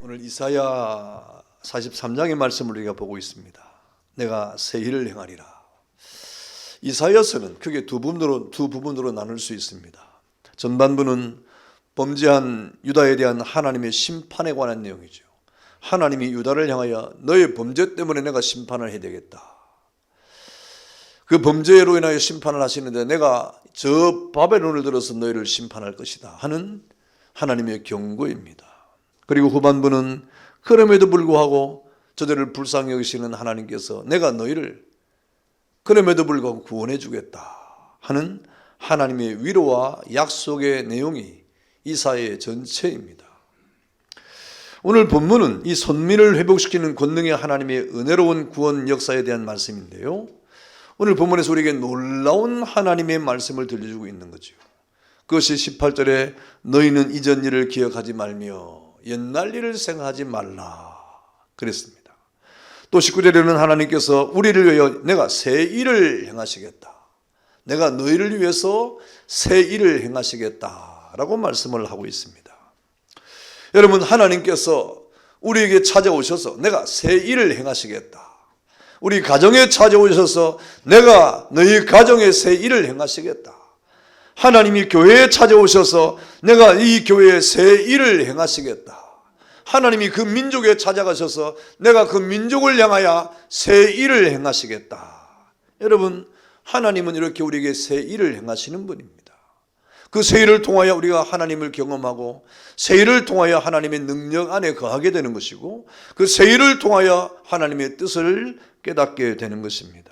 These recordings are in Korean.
오늘 이사야 43장의 말씀을 우리가 보고 있습니다. 내가 새 일을 행하리라. 이사야서는 크게 두 부분으로 나눌 수 있습니다. 전반부는 범죄한 유다에 대한 하나님의 심판에 관한 내용이죠. 하나님이 유다를 향하여 너의 범죄 때문에 내가 심판을 해야 되겠다. 그 범죄로 인하여 심판을 하시는데 내가 저 바벨론을 들어서 너희를 심판할 것이다 하는 하나님의 경고입니다. 그리고 후반부는 그럼에도 불구하고 저들을 불쌍히 여기시는 하나님께서 내가 너희를 그럼에도 불구하고 구원해 주겠다 하는 하나님의 위로와 약속의 내용이 이사야의 전체입니다. 오늘 본문은 이 선민을 회복시키는 권능의 하나님의 은혜로운 구원 역사에 대한 말씀인데요, 오늘 본문에서 우리에게 놀라운 하나님의 말씀을 들려주고 있는 거죠. 그것이 18절에 너희는 이전 일을 기억하지 말며 옛날 일을 생각하지 말라 그랬습니다. 또 19절에는 하나님께서 우리를 위하여 내가 새 일을 행하시겠다, 내가 너희를 위해서 새 일을 행하시겠다 라고 말씀을 하고 있습니다. 여러분, 하나님께서 우리에게 찾아오셔서 내가 새 일을 행하시겠다, 우리 가정에 찾아오셔서 내가 너희 가정에 새 일을 행하시겠다, 하나님이 교회에 찾아오셔서 내가 이 교회에 새 일을 행하시겠다, 하나님이 그 민족에 찾아가셔서 내가 그 민족을 향하여 새 일을 행하시겠다. 여러분, 하나님은 이렇게 우리에게 새 일을 행하시는 분입니다. 그 새 일을 통하여 우리가 하나님을 경험하고 새 일을 통하여 하나님의 능력 안에 거하게 되는 것이고 그 새 일을 통하여 하나님의 뜻을 깨닫게 되는 것입니다.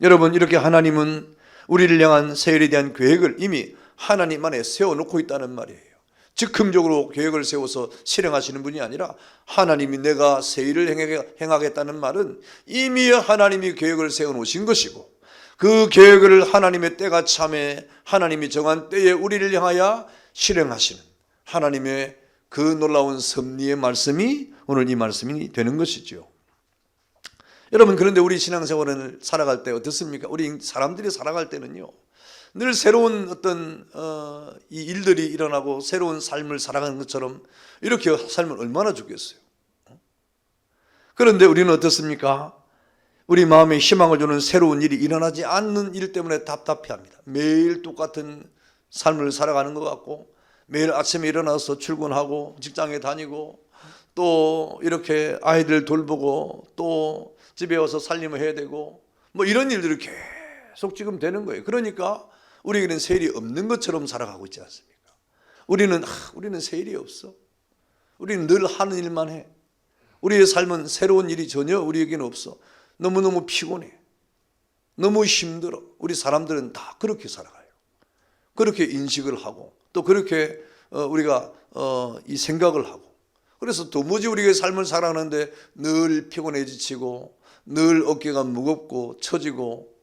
여러분, 이렇게 하나님은 우리를 향한 새 일에 대한 계획을 이미 하나님 안에 세워놓고 있다는 말이에요. 즉흥적으로 계획을 세워서 실행하시는 분이 아니라 하나님이 내가 새 일을 행하겠다는 말은 이미 하나님이 계획을 세워놓으신 것이고 그 계획을 하나님의 때가 참에 하나님이 정한 때에 우리를 향하여 실행하시는 하나님의 그 놀라운 섭리의 말씀이 오늘 이 말씀이 되는 것이죠. 여러분, 그런데 우리 신앙생활을 살아갈 때 어떻습니까? 우리 사람들이 살아갈 때는요, 늘 새로운 어떤 이 일들이 일어나고 새로운 삶을 살아가는 것처럼 이렇게 살면 얼마나 좋겠어요. 그런데 우리는 어떻습니까? 우리 마음에 희망을 주는 새로운 일이 일어나지 않는 일 때문에 답답해합니다. 매일 똑같은 삶을 살아가는 것 같고 매일 아침에 일어나서 출근하고 직장에 다니고 또 이렇게 아이들 돌보고 또 집에 와서 살림을 해야 되고 뭐 이런 일들이 계속 지금 되는 거예요. 그러니까 우리에게는 새 일이 없는 것처럼 살아가고 있지 않습니까? 우리는 새 일이 없어. 우리는 늘 하는 일만 해. 우리의 삶은 새로운 일이 전혀 우리에게는 없어. 너무너무 피곤해. 너무 힘들어. 우리 사람들은 다 그렇게 살아가요. 그렇게 인식을 하고 또 그렇게 우리가 이 생각을 하고, 그래서 도무지 우리의 삶을 살아가는데 늘 피곤해 지치고 늘 어깨가 무겁고 처지고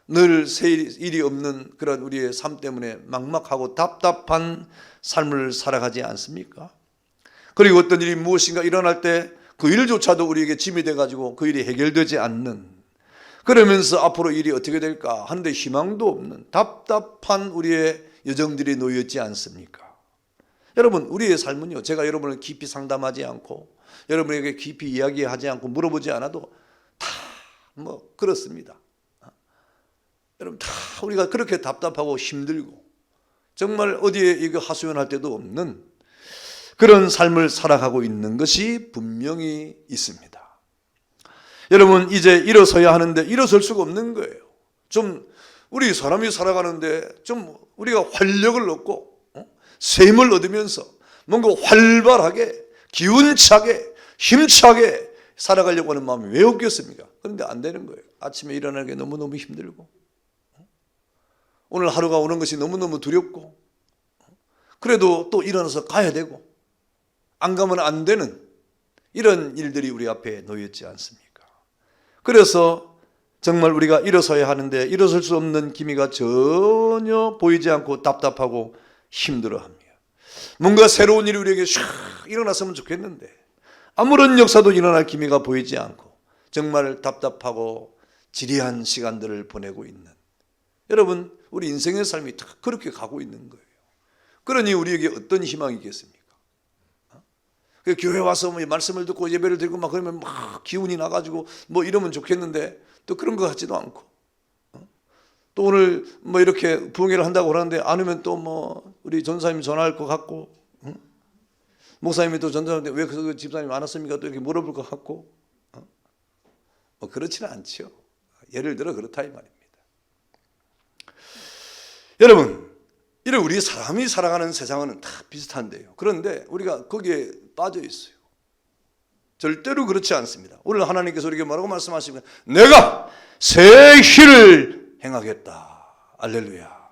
늘 새 일이 없는 그런 우리의 삶 때문에 막막하고 답답한 삶을 살아가지 않습니까? 그리고 어떤 일이 무엇인가 일어날 때 그 일조차도 우리에게 짐이 돼가지고 그 일이 해결되지 않는, 그러면서 앞으로 일이 어떻게 될까 하는데 희망도 없는 답답한 우리의 여정들이 놓여있지 않습니까? 여러분, 우리의 삶은요, 제가 여러분을 깊이 상담하지 않고 여러분에게 깊이 이야기하지 않고 물어보지 않아도 다 그렇습니다. 여러분, 다 우리가 그렇게 답답하고 힘들고 정말 어디에 이거 하소연할 데도 없는 그런 삶을 살아가고 있는 것이 분명히 있습니다. 여러분, 이제 일어서야 하는데 일어설 수가 없는 거예요. 좀 우리 사람이 살아가는데 좀 우리가 활력을 얻고 셈을 얻으면서 뭔가 활발하게 기운차게 힘차게 살아가려고 하는 마음이 왜 없겠습니까? 그런데 안 되는 거예요. 아침에 일어나는 게 너무너무 힘들고 오늘 하루가 오는 것이 너무너무 두렵고 그래도 또 일어나서 가야 되고 안 가면 안 되는 이런 일들이 우리 앞에 놓였지 않습니까? 그래서 정말 우리가 일어서야 하는데 일어설 수 없는 기미가 전혀 보이지 않고 답답하고 힘들어합니다. 뭔가 새로운 일이 우리에게 샥 일어났으면 좋겠는데 아무런 역사도 일어날 기미가 보이지 않고 정말 답답하고 지리한 시간들을 보내고 있는, 여러분, 우리 인생의 삶이 다 그렇게 가고 있는 거예요. 그러니 우리에게 어떤 희망이 있겠습니까? 그 교회 와서 뭐 말씀을 듣고 예배를 드리고 막 그러면 막 기운이 나가지고 뭐 이러면 좋겠는데 또 그런 것 같지도 않고, 또 오늘 뭐 이렇게 부흥회를 한다고 그러는데 안 오면 또 뭐 우리 전사님이 전화할 것 같고, 목사님이 또 전화하는데 왜 그 집사님 안 왔습니까? 또 이렇게 물어볼 것 같고, 뭐 그렇지는 않죠. 예를 들어 그렇다 이 말입니다. 여러분, 이런 우리 사람이 살아가는 세상은 다 비슷한데요. 그런데 우리가 거기에 빠져 있어요. 절대로 그렇지 않습니다. 오늘 하나님께서 우리에게 뭐라고 말씀하시면 내가 새 일을 행하겠다. 할렐루야.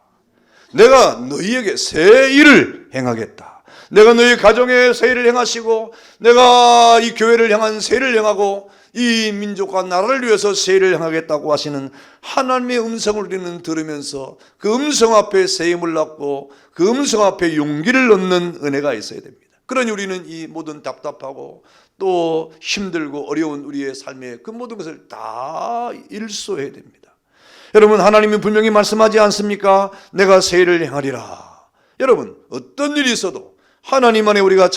내가 너희에게 새 일을 행하겠다. 내가 너희 가정에 새 일을 행하시고, 내가 이 교회를 향한 새 일을 행하고, 이 민족과 나라를 위해서 새 일을 행하겠다고 하시는 하나님의 음성을 우리는 들으면서 그 음성 앞에 새 힘을 얻고 그 음성 앞에 용기를 얻는 은혜가 있어야 됩니다. 그러니 우리는 이 모든 답답하고 또 힘들고 어려운 우리의 삶의 그 모든 것을 다 일소해야 됩니다. 여러분, 하나님이 분명히 말씀하지 않습니까? 내가 새 일을 행하리라. 여러분, 어떤 일이 있어도 하나님 안에 우리가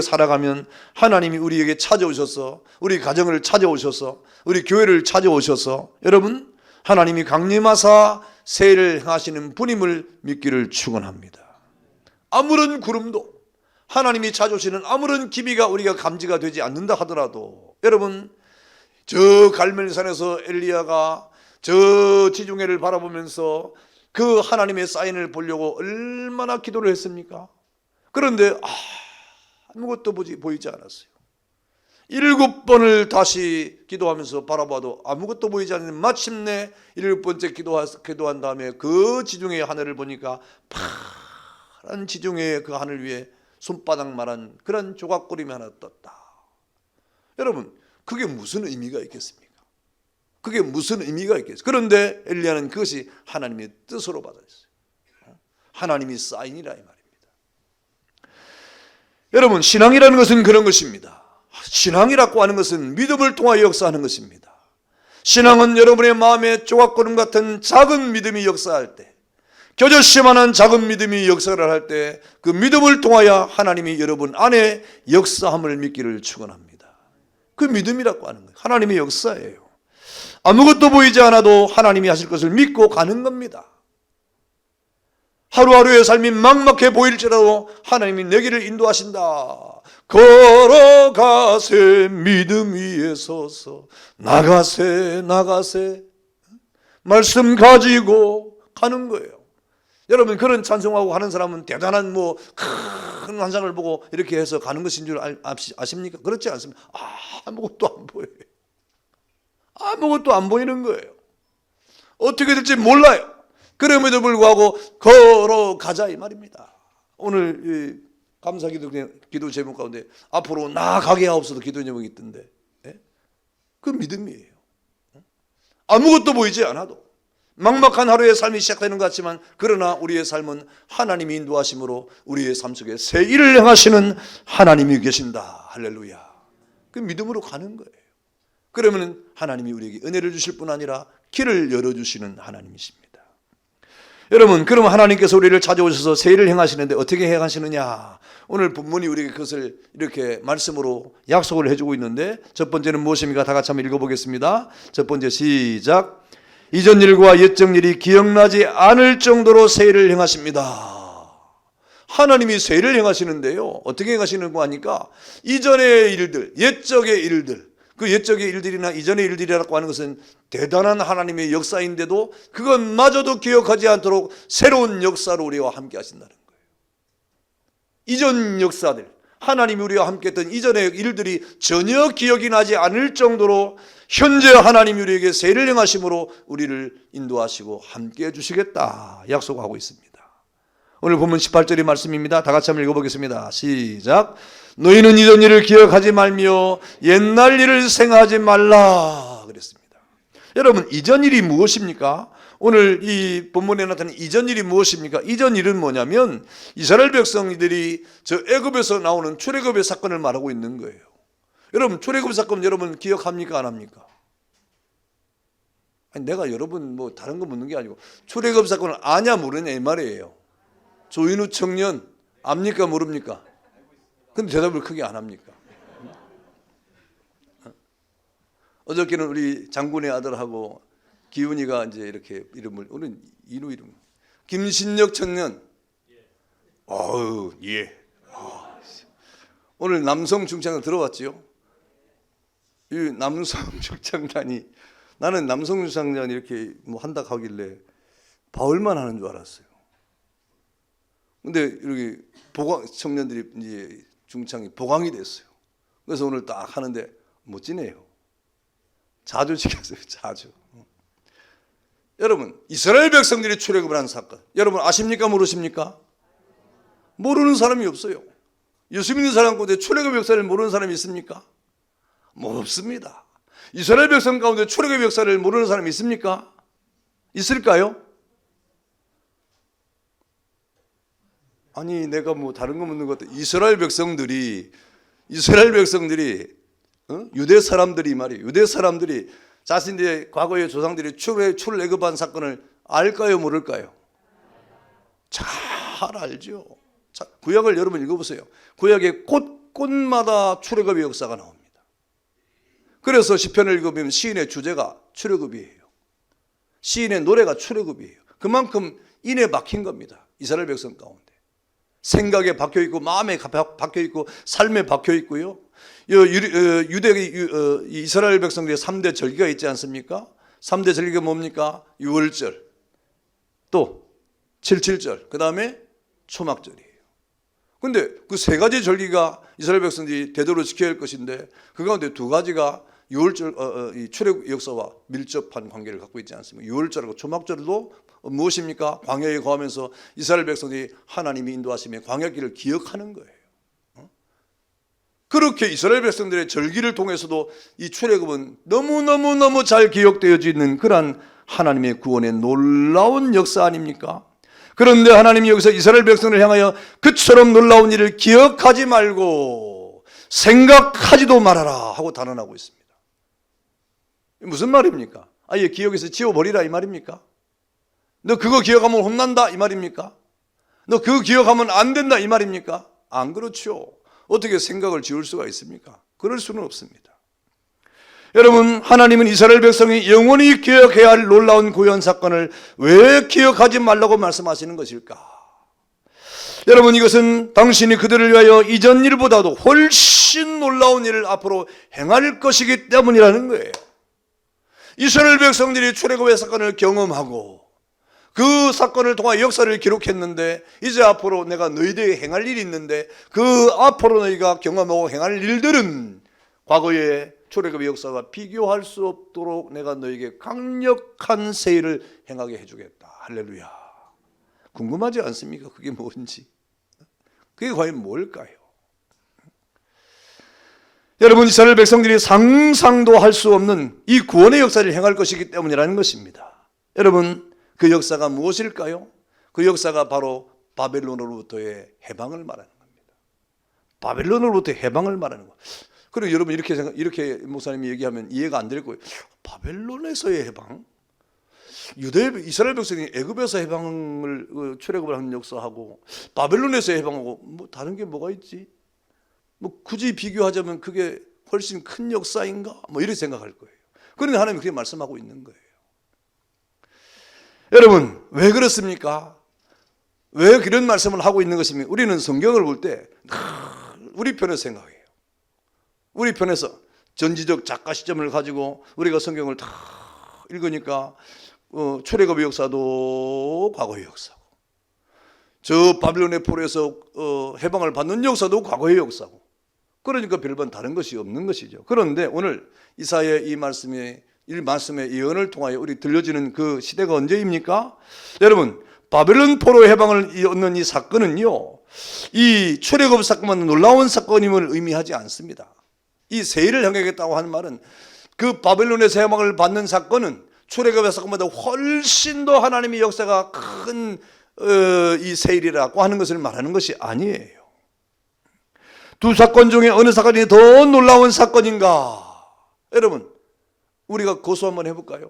살아가면 하나님이 우리에게 찾아오셔서, 우리 가정을 찾아오셔서, 우리 교회를 찾아오셔서, 여러분, 하나님이 강림하사 새 일을 행하시는 분임을 믿기를 축원합니다. 아무런 구름도, 하나님이 찾아오시는 아무런 기미가 우리가 감지가 되지 않는다 하더라도, 여러분, 저 갈멜산에서 엘리야가 저 지중해를 바라보면서 그 하나님의 사인을 보려고 얼마나 기도를 했습니까? 그런데 아무것도 보이지 않았어요. 7번을 다시 기도하면서 바라봐도 아무것도 보이지 않는, 마침내 7번째 기도한 다음에 그 지중해의 하늘을 보니까 파란 지중해의 그 하늘 위에 손바닥만한 그런 조각구름이 하나 떴다. 여러분, 그게 무슨 의미가 있겠습니까? 그게 무슨 의미가 있겠어요? 그런데 엘리야는 그것이 하나님의 뜻으로 받아들였어요. 하나님이 사인이라 이 말입니다. 여러분, 신앙이라는 것은 그런 것입니다. 신앙이라고 하는 것은 믿음을 통하여 역사하는 것입니다. 신앙은 여러분의 마음에 조각구름 같은 작은 믿음이 역사할 때, 겨자씨만한 작은 믿음이 역사를 할 때 그 믿음을 통하여 하나님이 여러분 안에 역사함을 믿기를 축원합니다. 그 믿음이라고 하는 거예요. 하나님의 역사예요. 아무것도 보이지 않아도 하나님이 하실 것을 믿고 가는 겁니다. 하루하루의 삶이 막막해 보일지라도 하나님이 내 길을 인도하신다. 걸어가세 믿음 위에 서서 나가세 말씀 가지고 가는 거예요. 여러분, 그런 찬송하고 하는 사람은 대단한 큰 환상을 보고 이렇게 해서 가는 것인 줄 아십니까? 그렇지 않습니다. 아무것도 안 보여요. 아무것도 안 보이는 거예요. 어떻게 될지 몰라요. 그럼에도 불구하고 걸어가자 이 말입니다. 오늘 감사기도 기도 제목 가운데 앞으로 나아가게 하옵소서 기도 제목이 있던데, 그 믿음이에요. 아무것도 보이지 않아도 막막한 하루의 삶이 시작되는 것 같지만, 그러나 우리의 삶은 하나님이 인도하심으로 우리의 삶 속에 새 일을 행하시는 하나님이 계신다. 할렐루야. 그 믿음으로 가는 거예요. 그러면 하나님이 우리에게 은혜를 주실 뿐 아니라 길을 열어주시는 하나님이십니다. 여러분, 그럼 하나님께서 우리를 찾아오셔서 새 일을 행하시는데 어떻게 행하시느냐? 오늘 본문이 우리에게 그것을 이렇게 말씀으로 약속을 해주고 있는데, 첫 번째는 무엇입니까? 다 같이 한번 읽어보겠습니다. 첫 번째 시작. 이전 일과 옛적 일이 기억나지 않을 정도로 새 일을 행하십니다. 하나님이 새 일을 행하시는데요, 어떻게 행하시는 거 하니까 이전의 일들, 옛적의 일들, 그 옛적의 일들이나 이전의 일들이라고 하는 것은 대단한 하나님의 역사인데도 그것마저도 기억하지 않도록 새로운 역사로 우리와 함께 하신다는 거예요. 이전 역사들, 하나님이 우리와 함께 했던 이전의 일들이 전혀 기억이 나지 않을 정도로 현재 하나님이 우리에게 새 일을 행하심으로 우리를 인도하시고 함께 해주시겠다 약속하고 있습니다. 오늘 본문 18절의 말씀입니다. 다 같이 한번 읽어보겠습니다. 시작. 너희는 이전 일을 기억하지 말며 옛날 일을 생각하지 말라 그랬습니다. 여러분, 이전 일이 무엇입니까? 오늘 이 본문에 나타난 이전 일이 무엇입니까? 이전 일은 뭐냐면 이스라엘 백성들이 저 애굽에서 나오는 출애굽의 사건을 말하고 있는 거예요. 여러분, 출애굽 사건 여러분 기억합니까? 안 합니까? 아니, 내가 여러분 다른 거 묻는 게 아니고 출애굽 사건을 아냐 모르냐 이 말이에요. 조인우 청년 압니까 모릅니까? 근데 대답을 크게 안 합니까? 어저께는 우리 장군의 아들하고 기훈이가 이제 이렇게 이름을, 오늘 이누 이름, 김신혁 청년. 예. 오늘 남성 중창단 들어봤지요? 이 남성 중창단이, 나는 남성 중창단이 이렇게 뭐 한다 하길래 바울만 하는 줄 알았어요. 근데 이렇게 보강 청년들이 이제 중창이 보강이 됐어요. 그래서 오늘 딱 하는데 멋지네요. 자주 지켰어요. 자주. 여러분, 이스라엘 백성들이 출애굽을 한 사건, 여러분 아십니까? 모르십니까? 모르는 사람이 없어요. 예수 믿는 사람 가운데 출애굽 역사를 모르는 사람이 있습니까? 없습니다. 이스라엘 백성 가운데 출애굽 역사를 모르는 사람이 있습니까? 있을까요? 아니, 내가 뭐 다른 거 묻는 것도, 이스라엘 백성들이 유대 사람들이 말이에요. 유대 사람들이 자신들의 과거의 조상들이 출애굽한 사건을 알까요, 모를까요? 잘 알죠. 자, 구약을 여러분 읽어보세요. 구약에 곳곳마다 출애굽의 역사가 나옵니다. 그래서 시편을 읽어보면 시인의 주제가 출애굽이에요. 시인의 노래가 출애굽이에요. 그만큼 인에 박힌 겁니다. 이스라엘 백성 가운데. 생각에 박혀 있고, 마음에 박혀 있고, 삶에 박혀 있고요. 이스라엘 백성들의 3대 절기가 있지 않습니까? 3대 절기가 뭡니까? 유월절, 또 77절, 그 다음에 초막절이에요. 근데 그 세 가지 절기가 이스라엘 백성들이 대대로 지켜야 할 것인데, 그 가운데 두 가지가 유월절, 이 출애굽 역사와 밀접한 관계를 갖고 있지 않습니까? 유월절하고 초막절도 무엇입니까? 광야에 거하면서 이스라엘 백성들이 하나님이 인도하심에 광야길을 기억하는 거예요. 그렇게 이스라엘 백성들의 절기를 통해서도 이 출애굽은 너무너무 잘 기억되어져 있는 그러한 하나님의 구원의 놀라운 역사 아닙니까? 그런데 하나님이 여기서 이스라엘 백성을 향하여 그처럼 놀라운 일을 기억하지 말고 생각하지도 말아라 하고 단언하고 있습니다. 무슨 말입니까? 아예 기억에서 지워버리라 이 말입니까? 너 그거 기억하면 혼난다 이 말입니까? 너 그거 기억하면 안 된다 이 말입니까? 안 그렇죠. 어떻게 생각을 지울 수가 있습니까? 그럴 수는 없습니다. 여러분, 하나님은 이스라엘 백성이 영원히 기억해야 할 놀라운 구원 사건을 왜 기억하지 말라고 말씀하시는 것일까? 여러분, 이것은 당신이 그들을 위하여 이전 일보다도 훨씬 놀라운 일을 앞으로 행할 것이기 때문이라는 거예요. 이스라엘 백성들이 출애굽의 사건을 경험하고 그 사건을 통해 역사를 기록했는데, 이제 앞으로 내가 너희들에게 행할 일이 있는데, 그 앞으로 너희가 경험하고 행할 일들은 과거의 출애굽의 역사와 비교할 수 없도록 내가 너희에게 강력한 세일을 행하게 해주겠다. 할렐루야. 궁금하지 않습니까? 그게 뭔지. 그게 과연 뭘까요? 여러분, 이스라엘 백성들이 상상도 할 수 없는 이 구원의 역사를 행할 것이기 때문이라는 것입니다. 여러분, 그 역사가 무엇일까요? 그 역사가 바로 바벨론으로부터의 해방을 말하는 겁니다. 바벨론으로부터의 해방을 말하는 거. 그리고 여러분, 이렇게 목사님이 얘기하면 이해가 안 될 거예요. 바벨론에서의 해방? 이스라엘 백성이 애굽에서 해방을 출애굽을 한 역사하고 바벨론에서의 해방하고 뭐 다른 게 뭐가 있지? 뭐 굳이 비교하자면 그게 훨씬 큰 역사인가? 뭐 이렇게 생각할 거예요. 그런데 하나님이 그렇게 말씀하고 있는 거예요. 여러분, 왜 그렇습니까? 왜 그런 말씀을 하고 있는 것입니까? 우리는 성경을 볼 때 우리 편에서 생각해요. 우리 편에서 전지적 작가 시점을 가지고 우리가 성경을 다 읽으니까 출애굽의 역사도 과거의 역사고, 저 바빌론의 포로에서 해방을 받는 역사도 과거의 역사고, 그러니까 별반 다른 것이 없는 것이죠. 그런데 오늘 이사야의 이 말씀의 예언을 통하여 우리 들려지는 그 시대가 언제입니까? 여러분, 바벨론 포로 해방을 얻는 이 사건은요, 이 출애굽 사건만 놀라운 사건임을 의미하지 않습니다. 이 세일을 행하겠다고 하는 말은 그 바벨론에서 해방을 받는 사건은 출애굽의 사건보다 훨씬 더 하나님의 역사가 큰 이 세일이라고 하는 것을 말하는 것이 아니에요. 두 사건 중에 어느 사건이 더 놀라운 사건인가? 여러분, 우리가 고수 한번 해볼까요?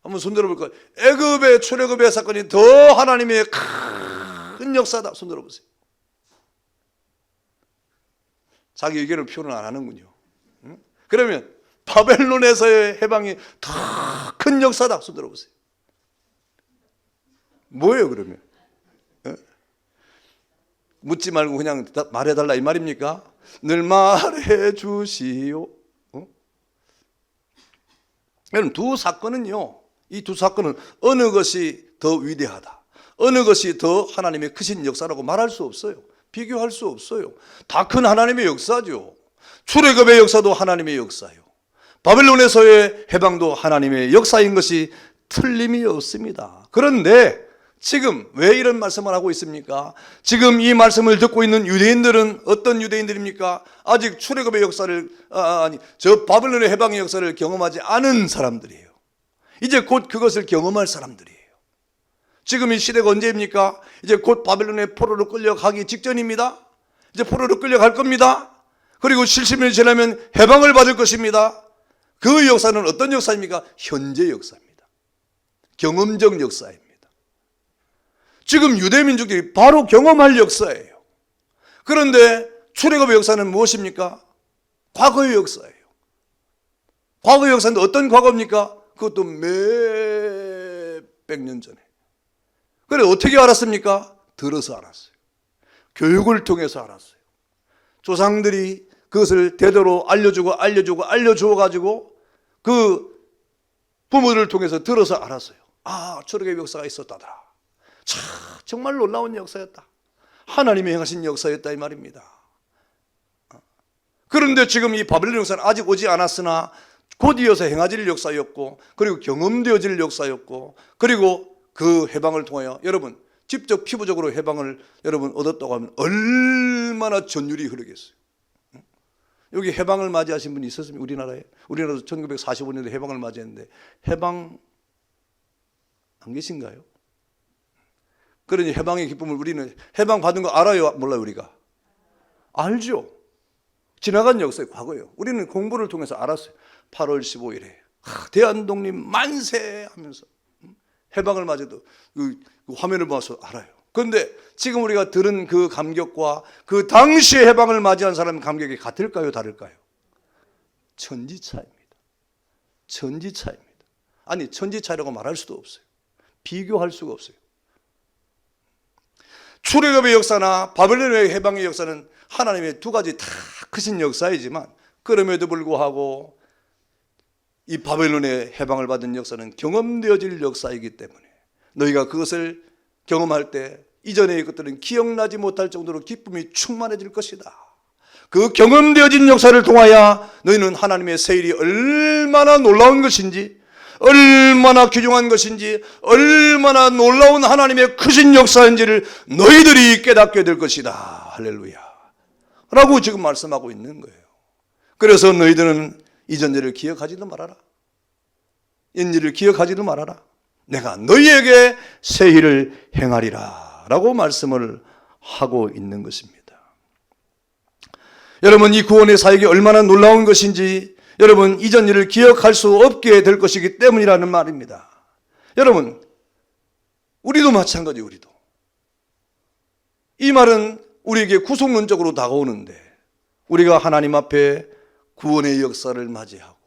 한번 손들어 볼까요? 애굽의 출애굽의 사건이 더 하나님의 큰 역사다. 손들어 보세요. 자기 의견을 표현 안 하는군요. 그러면 바벨론에서의 해방이 더 큰 역사다. 손 들어보세요. 뭐예요 그러면? 묻지 말고 그냥 말해달라 이 말입니까? 늘 말해주시오. 여러분 두 사건은요, 이 두 사건은 어느 것이 더 위대하다, 어느 것이 더 하나님의 크신 역사라고 말할 수 없어요. 비교할 수 없어요. 다 큰 하나님의 역사죠. 출애굽의 역사도 하나님의 역사요, 바벨론에서의 해방도 하나님의 역사인 것이 틀림이 없습니다. 그런데 지금 왜 이런 말씀을 하고 있습니까? 지금 이 말씀을 듣고 있는 유대인들은 어떤 유대인들입니까? 아직 출애굽의 역사를 저 바벨론의 해방의 역사를 경험하지 않은 사람들이에요. 이제 곧 그것을 경험할 사람들이에요. 지금 이 시대가 언제입니까? 이제 곧 바벨론의 포로로 끌려가기 직전입니다. 이제 포로로 끌려갈 겁니다. 그리고 70년이 지나면 해방을 받을 것입니다. 그 역사는 어떤 역사입니까? 현재 역사입니다. 경험적 역사입니다. 지금 유대민족들이 바로 경험할 역사예요. 그런데 출애굽의 역사는 무엇입니까? 과거의 역사예요. 과거의 역사는 어떤 과거입니까? 그것도 몇백 년 전에. 그래 어떻게 알았습니까? 들어서 알았어요. 교육을 통해서 알았어요. 조상들이 그것을 대대로 알려주어가지고 그 부모들을 통해서 들어서 알았어요. 아, 출애굽의 역사가 있었다더라. 참 정말 놀라운 역사였다. 하나님이 행하신 역사였다 이 말입니다. 그런데 지금 이 바벨론 역사는 아직 오지 않았으나 곧 이어서 행하질 역사였고, 그리고 경험되어질 역사였고, 그리고 그 해방을 통하여 여러분 직접 피부적으로 해방을 여러분 얻었다고 하면 얼마나 전율이 흐르겠어요. 여기 해방을 맞이하신 분이 있었습니까? 우리나라에? 우리나라도 1945년에 해방을 맞이했는데 해방 안 계신가요? 그러니 해방의 기쁨을 우리는 해방 받은 거 알아요? 몰라요? 우리가? 알죠. 지나간 역사의 과거예요. 우리는 공부를 통해서 알았어요. 8월 15일에 대한독립 만세 하면서 해방을 맞아도 그 화면을 봐서 알아요. 그런데 지금 우리가 들은 그 감격과 그 당시의 해방을 맞이한 사람의 감격이 같을까요? 다를까요? 천지차이입니다. 천지차이입니다. 아니 천지차이라고 말할 수도 없어요. 비교할 수가 없어요. 출애굽의 역사나 바벨론의 해방의 역사는 하나님의 두 가지 다 크신 역사이지만, 그럼에도 불구하고 이 바벨론의 해방을 받은 역사는 경험되어질 역사이기 때문에 너희가 그것을 경험할 때 이전의 것들은 기억나지 못할 정도로 기쁨이 충만해질 것이다. 그 경험되어진 역사를 통하여 너희는 하나님의 세일이 얼마나 놀라운 것인지, 얼마나 귀중한 것인지, 얼마나 놀라운 하나님의 크신 역사인지를 너희들이 깨닫게 될 것이다. 할렐루야 라고 지금 말씀하고 있는 거예요. 그래서 너희들은 이전 일을 기억하지도 말아라. 옛일을 기억하지도 말아라. 내가 너희에게 새 일을 행하리라 라고 말씀을 하고 있는 것입니다. 여러분, 이 구원의 사역이 얼마나 놀라운 것인지 여러분 이전 일을 기억할 수 없게 될 것이기 때문이라는 말입니다. 여러분, 우리도 마찬가지. 우리도 이 말은 우리에게 구속론적으로 다가오는데, 우리가 하나님 앞에 구원의 역사를 맞이하고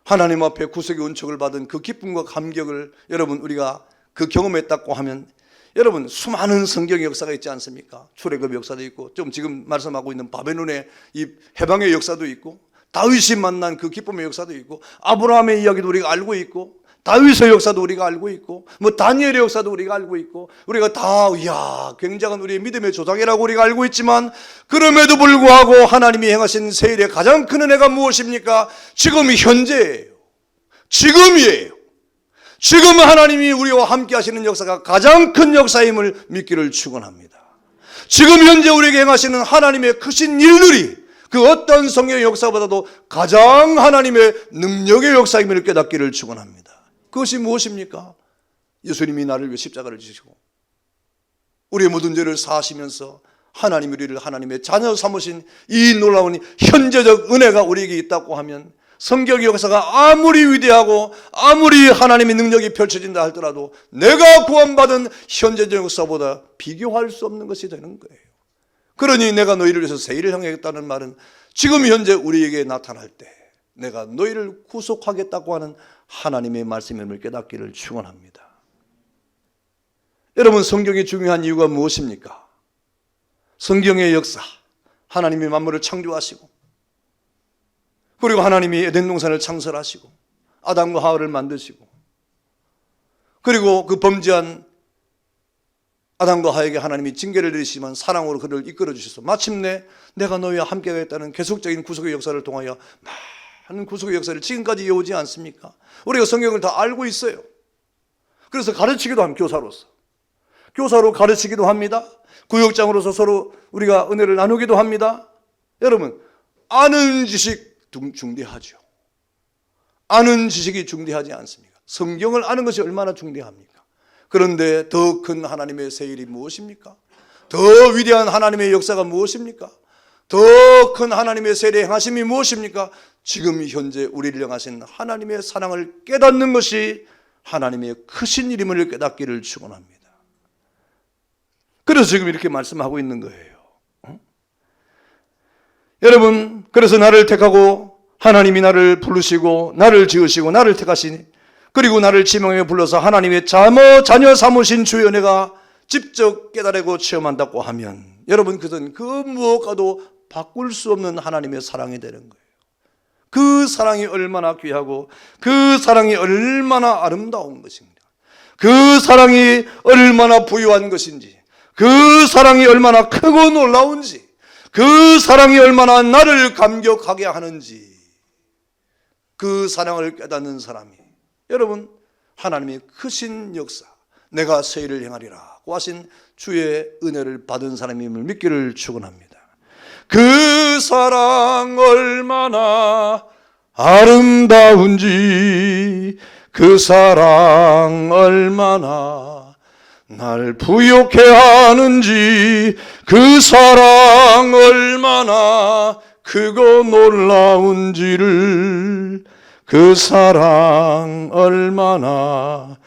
하나님 앞에 구속의 은총을 받은 그 기쁨과 감격을 여러분 우리가 그 경험했다고 하면, 여러분 수많은 성경의 역사가 있지 않습니까? 출애굽의 역사도 있고, 좀 지금 말씀하고 있는 바벨론의 이 해방의 역사도 있고, 다윗이 만난 그 기쁨의 역사도 있고, 아브라함의 이야기도 우리가 알고 있고, 다윗의 역사도 우리가 알고 있고, 뭐 다니엘의 역사도 우리가 알고 있고, 우리가 다 이야 굉장한 우리의 믿음의 조상이라고 우리가 알고 있지만, 그럼에도 불구하고 하나님이 행하신 새 일의 가장 큰 은혜가 무엇입니까? 지금 현재예요. 지금이에요. 지금 하나님이 우리와 함께 하시는 역사가 가장 큰 역사임을 믿기를 축원합니다. 지금 현재 우리에게 행하시는 하나님의 크신 일들이 그 어떤 성경의 역사보다도 가장 하나님의 능력의 역사임을 깨닫기를 축원합니다. 그것이 무엇입니까? 예수님이 나를 위해 십자가를 지시고 우리의 모든 죄를 사하시면서 하나님이 우리를 하나님의 자녀 삼으신 이 놀라운 현재적 은혜가 우리에게 있다고 하면, 성경의 역사가 아무리 위대하고 아무리 하나님의 능력이 펼쳐진다 할지라도 내가 구원받은 현재적 역사보다 비교할 수 없는 것이 되는 거예요. 그러니 내가 너희를 위해서 세일을 행하겠다는 말은 지금 현재 우리에게 나타날 때 내가 너희를 구속하겠다고 하는 하나님의 말씀임을 깨닫기를 축원합니다. 여러분, 성경이 중요한 이유가 무엇입니까? 성경의 역사, 하나님이 만물을 창조하시고 그리고 하나님이 에덴 동산을 창설하시고 아담과 하와를 만드시고 그리고 그 범죄한 아담과 하와에게 하나님이 징계를 내리시지만 사랑으로 그를 이끌어 주셔서 마침내 내가 너희와 함께 하겠다는 계속적인 구속의 역사를 통하여 많은 구속의 역사를 지금까지 이어오지 않습니까? 우리가 성경을 다 알고 있어요. 그래서 가르치기도 합니다. 교사로 가르치기도 합니다. 구역장으로서 서로 우리가 은혜를 나누기도 합니다. 여러분, 아는 지식 중대하죠. 아는 지식이 중대하지 않습니까? 성경을 아는 것이 얼마나 중대합니까? 그런데 더 큰 하나님의 세일이 무엇입니까? 더 위대한 하나님의 역사가 무엇입니까? 더 큰 하나님의 세례 행하심이 무엇입니까? 지금 현재 우리를 향하신 하나님의 사랑을 깨닫는 것이 하나님의 크신 일임을 깨닫기를 축원합니다. 그래서 지금 이렇게 말씀하고 있는 거예요. 여러분, 그래서 나를 택하고 하나님이 나를 부르시고 나를 지으시고 나를 택하시니 그리고 나를 지명해 불러서 하나님의 자녀 삼으신 주의 은혜가 직접 깨달고 체험한다고 하면 여러분, 그것은 그 무엇과도 바꿀 수 없는 하나님의 사랑이 되는 거예요. 그 사랑이 얼마나 귀하고 그 사랑이 얼마나 아름다운 것입니다. 그 사랑이 얼마나 부유한 것인지, 그 사랑이 얼마나 크고 놀라운지, 그 사랑이 얼마나 나를 감격하게 하는지, 그 사랑을 깨닫는 사람이 여러분, 하나님의 크신 역사, 내가 세일을 행하리라고 하신 주의 은혜를 받은 사람임을 믿기를 축원합니다. 그 사랑 얼마나 아름다운지, 그 사랑 얼마나 날 부욕해 하는지, 그 사랑 얼마나 크고 놀라운지를, 그 사랑 얼마나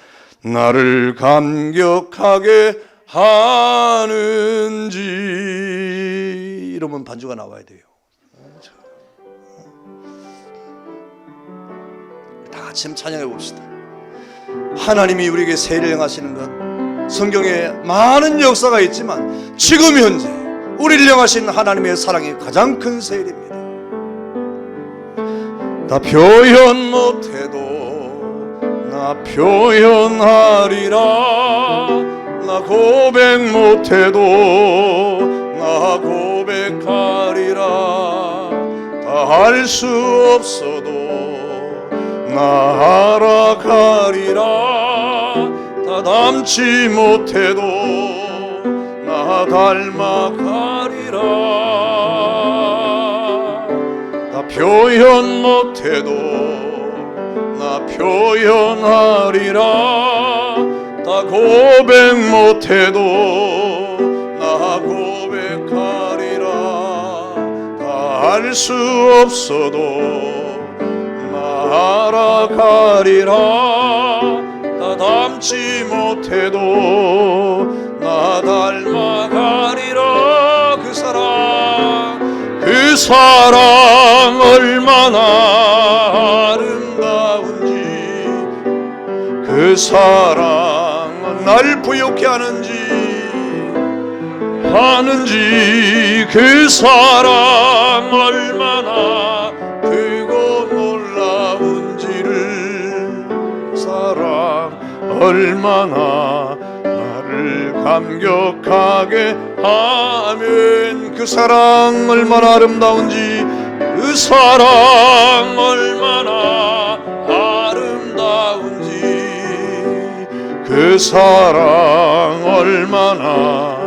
나를 감격하게 하는지. 이러면 반주가 나와야 돼요. 다 같이 찬양해 봅시다. 하나님이 우리에게 세일을 행하시는 것, 성경에 많은 역사가 있지만 지금 현재 우리를 향하신 하나님의 사랑이 가장 큰 세일입니다. 나 표현 못해도 나 표현하리라, 나 고백 못해도 나 고백하리라, 다 할 수 없어도 나 알아가리라, 다 닮지 못해도 나 닮아가리라, 나 표현 못해도 나 표현하리라, 나 고백 못해도 나 고백하리라, 다 알 수 없어도 나 알아가리라, 다 닮지 못해도 나 닮아가리라. 그 사랑 얼마나 아름다운지, 그 사랑은 날 부욕해 하는지, 그 사랑 얼마나 크고 놀라운지를, 사랑 얼마나 나를 감격하게 하면, 그 사랑 얼마나 아름다운지, 그 사랑 얼마나 아름다운지, 그 사랑 얼마나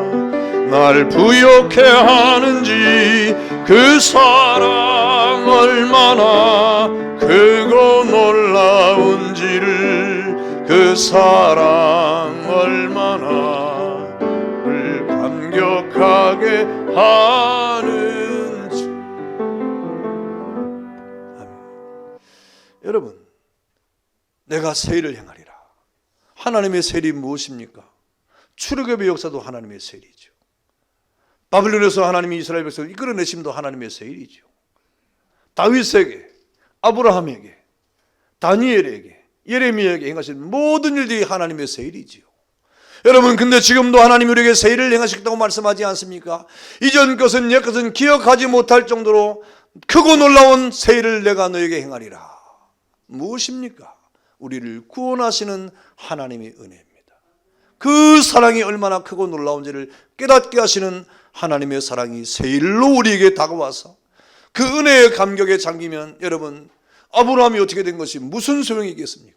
날 부욕해 하는지, 그 사랑 얼마나 크고 놀라운지를, 그 사랑 얼마나 를 감격하게 하는지. 아멘. 여러분, 내가 세일을 행하리라. 하나님의 세일이 무엇입니까? 출애굽의 역사도 하나님의 세일이죠. 바빌론에서 하나님이 이스라엘 백성을 이끌어내심도 하나님의 새 일이죠. 다윗에게, 아브라함에게, 다니엘에게, 예레미야에게 행하신 모든 일들이 하나님의 새 일이지요. 여러분, 근데 지금도 하나님이 우리에게 새 일을 행하셨다고 말씀하지 않습니까? 이전 것은 옛 것은 기억하지 못할 정도로 크고 놀라운 새 일을 내가 너에게 행하리라. 무엇입니까? 우리를 구원하시는 하나님의 은혜입니다. 그 사랑이 얼마나 크고 놀라운지를 깨닫게 하시는 하나님의 사랑이 새 일로 우리에게 다가와서 그 은혜의 감격에 잠기면 여러분, 아브라함이 어떻게 된 것이 무슨 소용이 있겠습니까?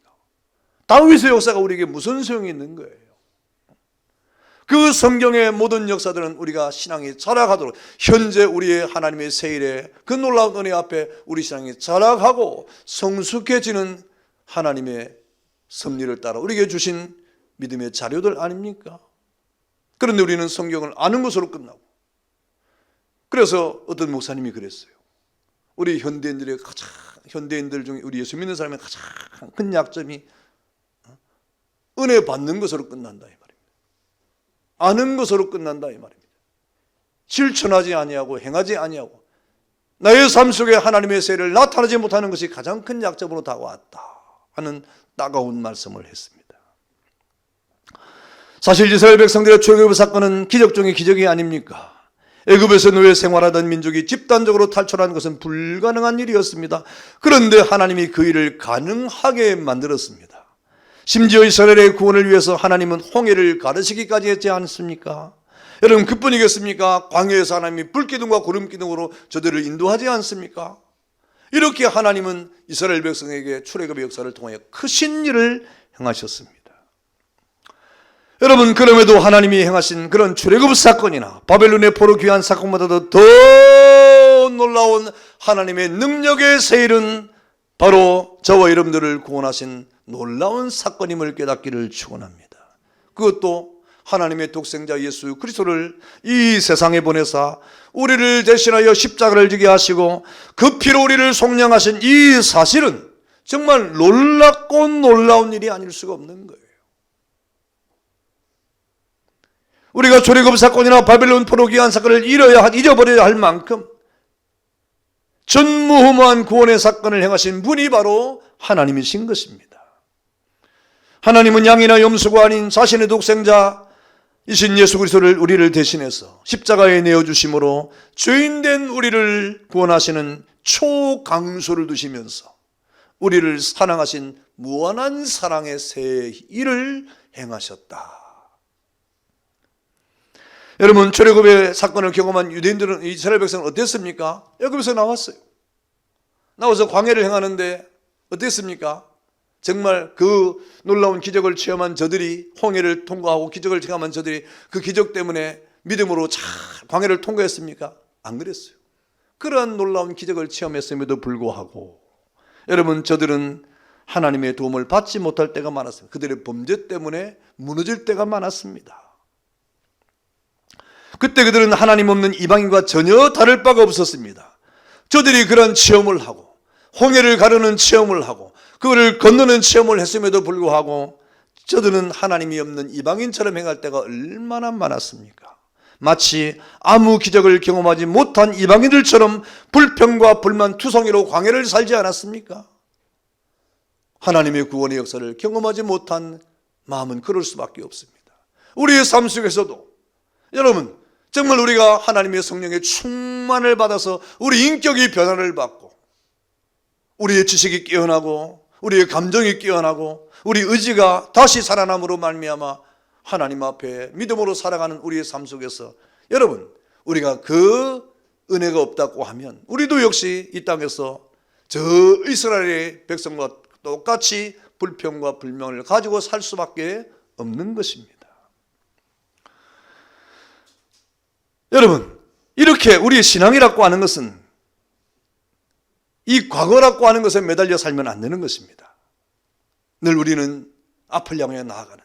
다윗의 역사가 우리에게 무슨 소용이 있는 거예요? 그 성경의 모든 역사들은 우리가 신앙이 자라가도록 현재 우리의 하나님의 새 일에 그 놀라운 은혜 앞에 우리 신앙이 자라가고 성숙해지는 하나님의 섭리를 따라 우리에게 주신 믿음의 자료들 아닙니까? 그런데 우리는 성경을 아는 것으로 끝나고, 그래서 어떤 목사님이 그랬어요. 우리 현대인들 중에 우리 예수 믿는 사람의 가장 큰 약점이 은혜 받는 것으로 끝난다 이 말입니다. 아는 것으로 끝난다 이 말입니다. 실천하지 아니하고 행하지 아니하고 나의 삶 속에 하나님의 세를 나타나지 못하는 것이 가장 큰 약점으로 다가왔다 하는 따가운 말씀을 했습니다. 사실 이스라엘 백성들의 출애굽 사건은 기적 중의 기적이 아닙니까? 애굽에서 노예 생활하던 민족이 집단적으로 탈출한 것은 불가능한 일이었습니다. 그런데 하나님이 그 일을 가능하게 만들었습니다. 심지어 이스라엘의 구원을 위해서 하나님은 홍해를 가르시기까지 했지 않습니까? 여러분, 그뿐이겠습니까? 광야에서 하나님이 불기둥과 구름기둥으로 저들을 인도하지 않습니까? 이렇게 하나님은 이스라엘 백성에게 출애굽의 역사를 통하여 크신 일을 행하셨습니다. 여러분, 그럼에도 하나님이 행하신 그런 출애굽 사건이나 바벨론의 포로 귀환 사건보다도 더 놀라운 하나님의 능력의 새 일은 바로 저와 여러분들을 구원하신 놀라운 사건임을 깨닫기를 축원합니다. 그것도 하나님의 독생자 예수 그리스도를 이 세상에 보내사 우리를 대신하여 십자가를 지게 하시고 그 피로 우리를 속량하신 이 사실은 정말 놀랍고 놀라운 일이 아닐 수가 없는 거예요. 우리가 출애굽 사건이나 바벨론 포로 귀환 사건을 잊어버려야 할 만큼 전무후무한 구원의 사건을 행하신 분이 바로 하나님이신 것입니다. 하나님은 양이나 염소가 아닌 자신의 독생자이신 예수 그리스도를 우리를 대신해서 십자가에 내어주심으로 죄인된 우리를 구원하시는 초강소를 두시면서 우리를 사랑하신 무한한 사랑의 새 일을 행하셨다. 여러분, 출애굽의 사건을 경험한 유대인들은, 이스라엘 백성은 어땠습니까? 애굽에서 나왔어요. 나와서 광야를 행하는데 어땠습니까? 정말 그 놀라운 기적을 체험한 저들이, 홍해를 통과하고 기적을 체험한 저들이 그 기적 때문에 믿음으로 잘 광야를 통과했습니까? 안 그랬어요. 그러한 놀라운 기적을 체험했음에도 불구하고 여러분, 저들은 하나님의 도움을 받지 못할 때가 많았습니다. 그들의 범죄 때문에 무너질 때가 많았습니다. 그때 그들은 하나님 없는 이방인과 전혀 다를 바가 없었습니다. 저들이 그런 체험을 하고 홍해를 가르는 체험을 하고 그거를 건너는 체험을 했음에도 불구하고 저들은 하나님이 없는 이방인처럼 행할 때가 얼마나 많았습니까? 마치 아무 기적을 경험하지 못한 이방인들처럼 불평과 불만 투성이로 광야를 살지 않았습니까? 하나님의 구원의 역사를 경험하지 못한 마음은 그럴 수밖에 없습니다. 우리의 삶 속에서도 여러분, 정말 우리가 하나님의 성령의 충만을 받아서 우리 인격이 변화를 받고 우리의 지식이 깨어나고 우리의 감정이 깨어나고 우리 의지가 다시 살아남으로 말미암아 하나님 앞에 믿음으로 살아가는 우리의 삶 속에서 여러분, 우리가 그 은혜가 없다고 하면 우리도 역시 이 땅에서 저 이스라엘의 백성과 똑같이 불평과 불명을 가지고 살 수밖에 없는 것입니다. 여러분, 이렇게 우리의 신앙이라고 하는 것은 이 과거라고 하는 것에 매달려 살면 안 되는 것입니다. 늘 우리는 앞을 향해 나아가는,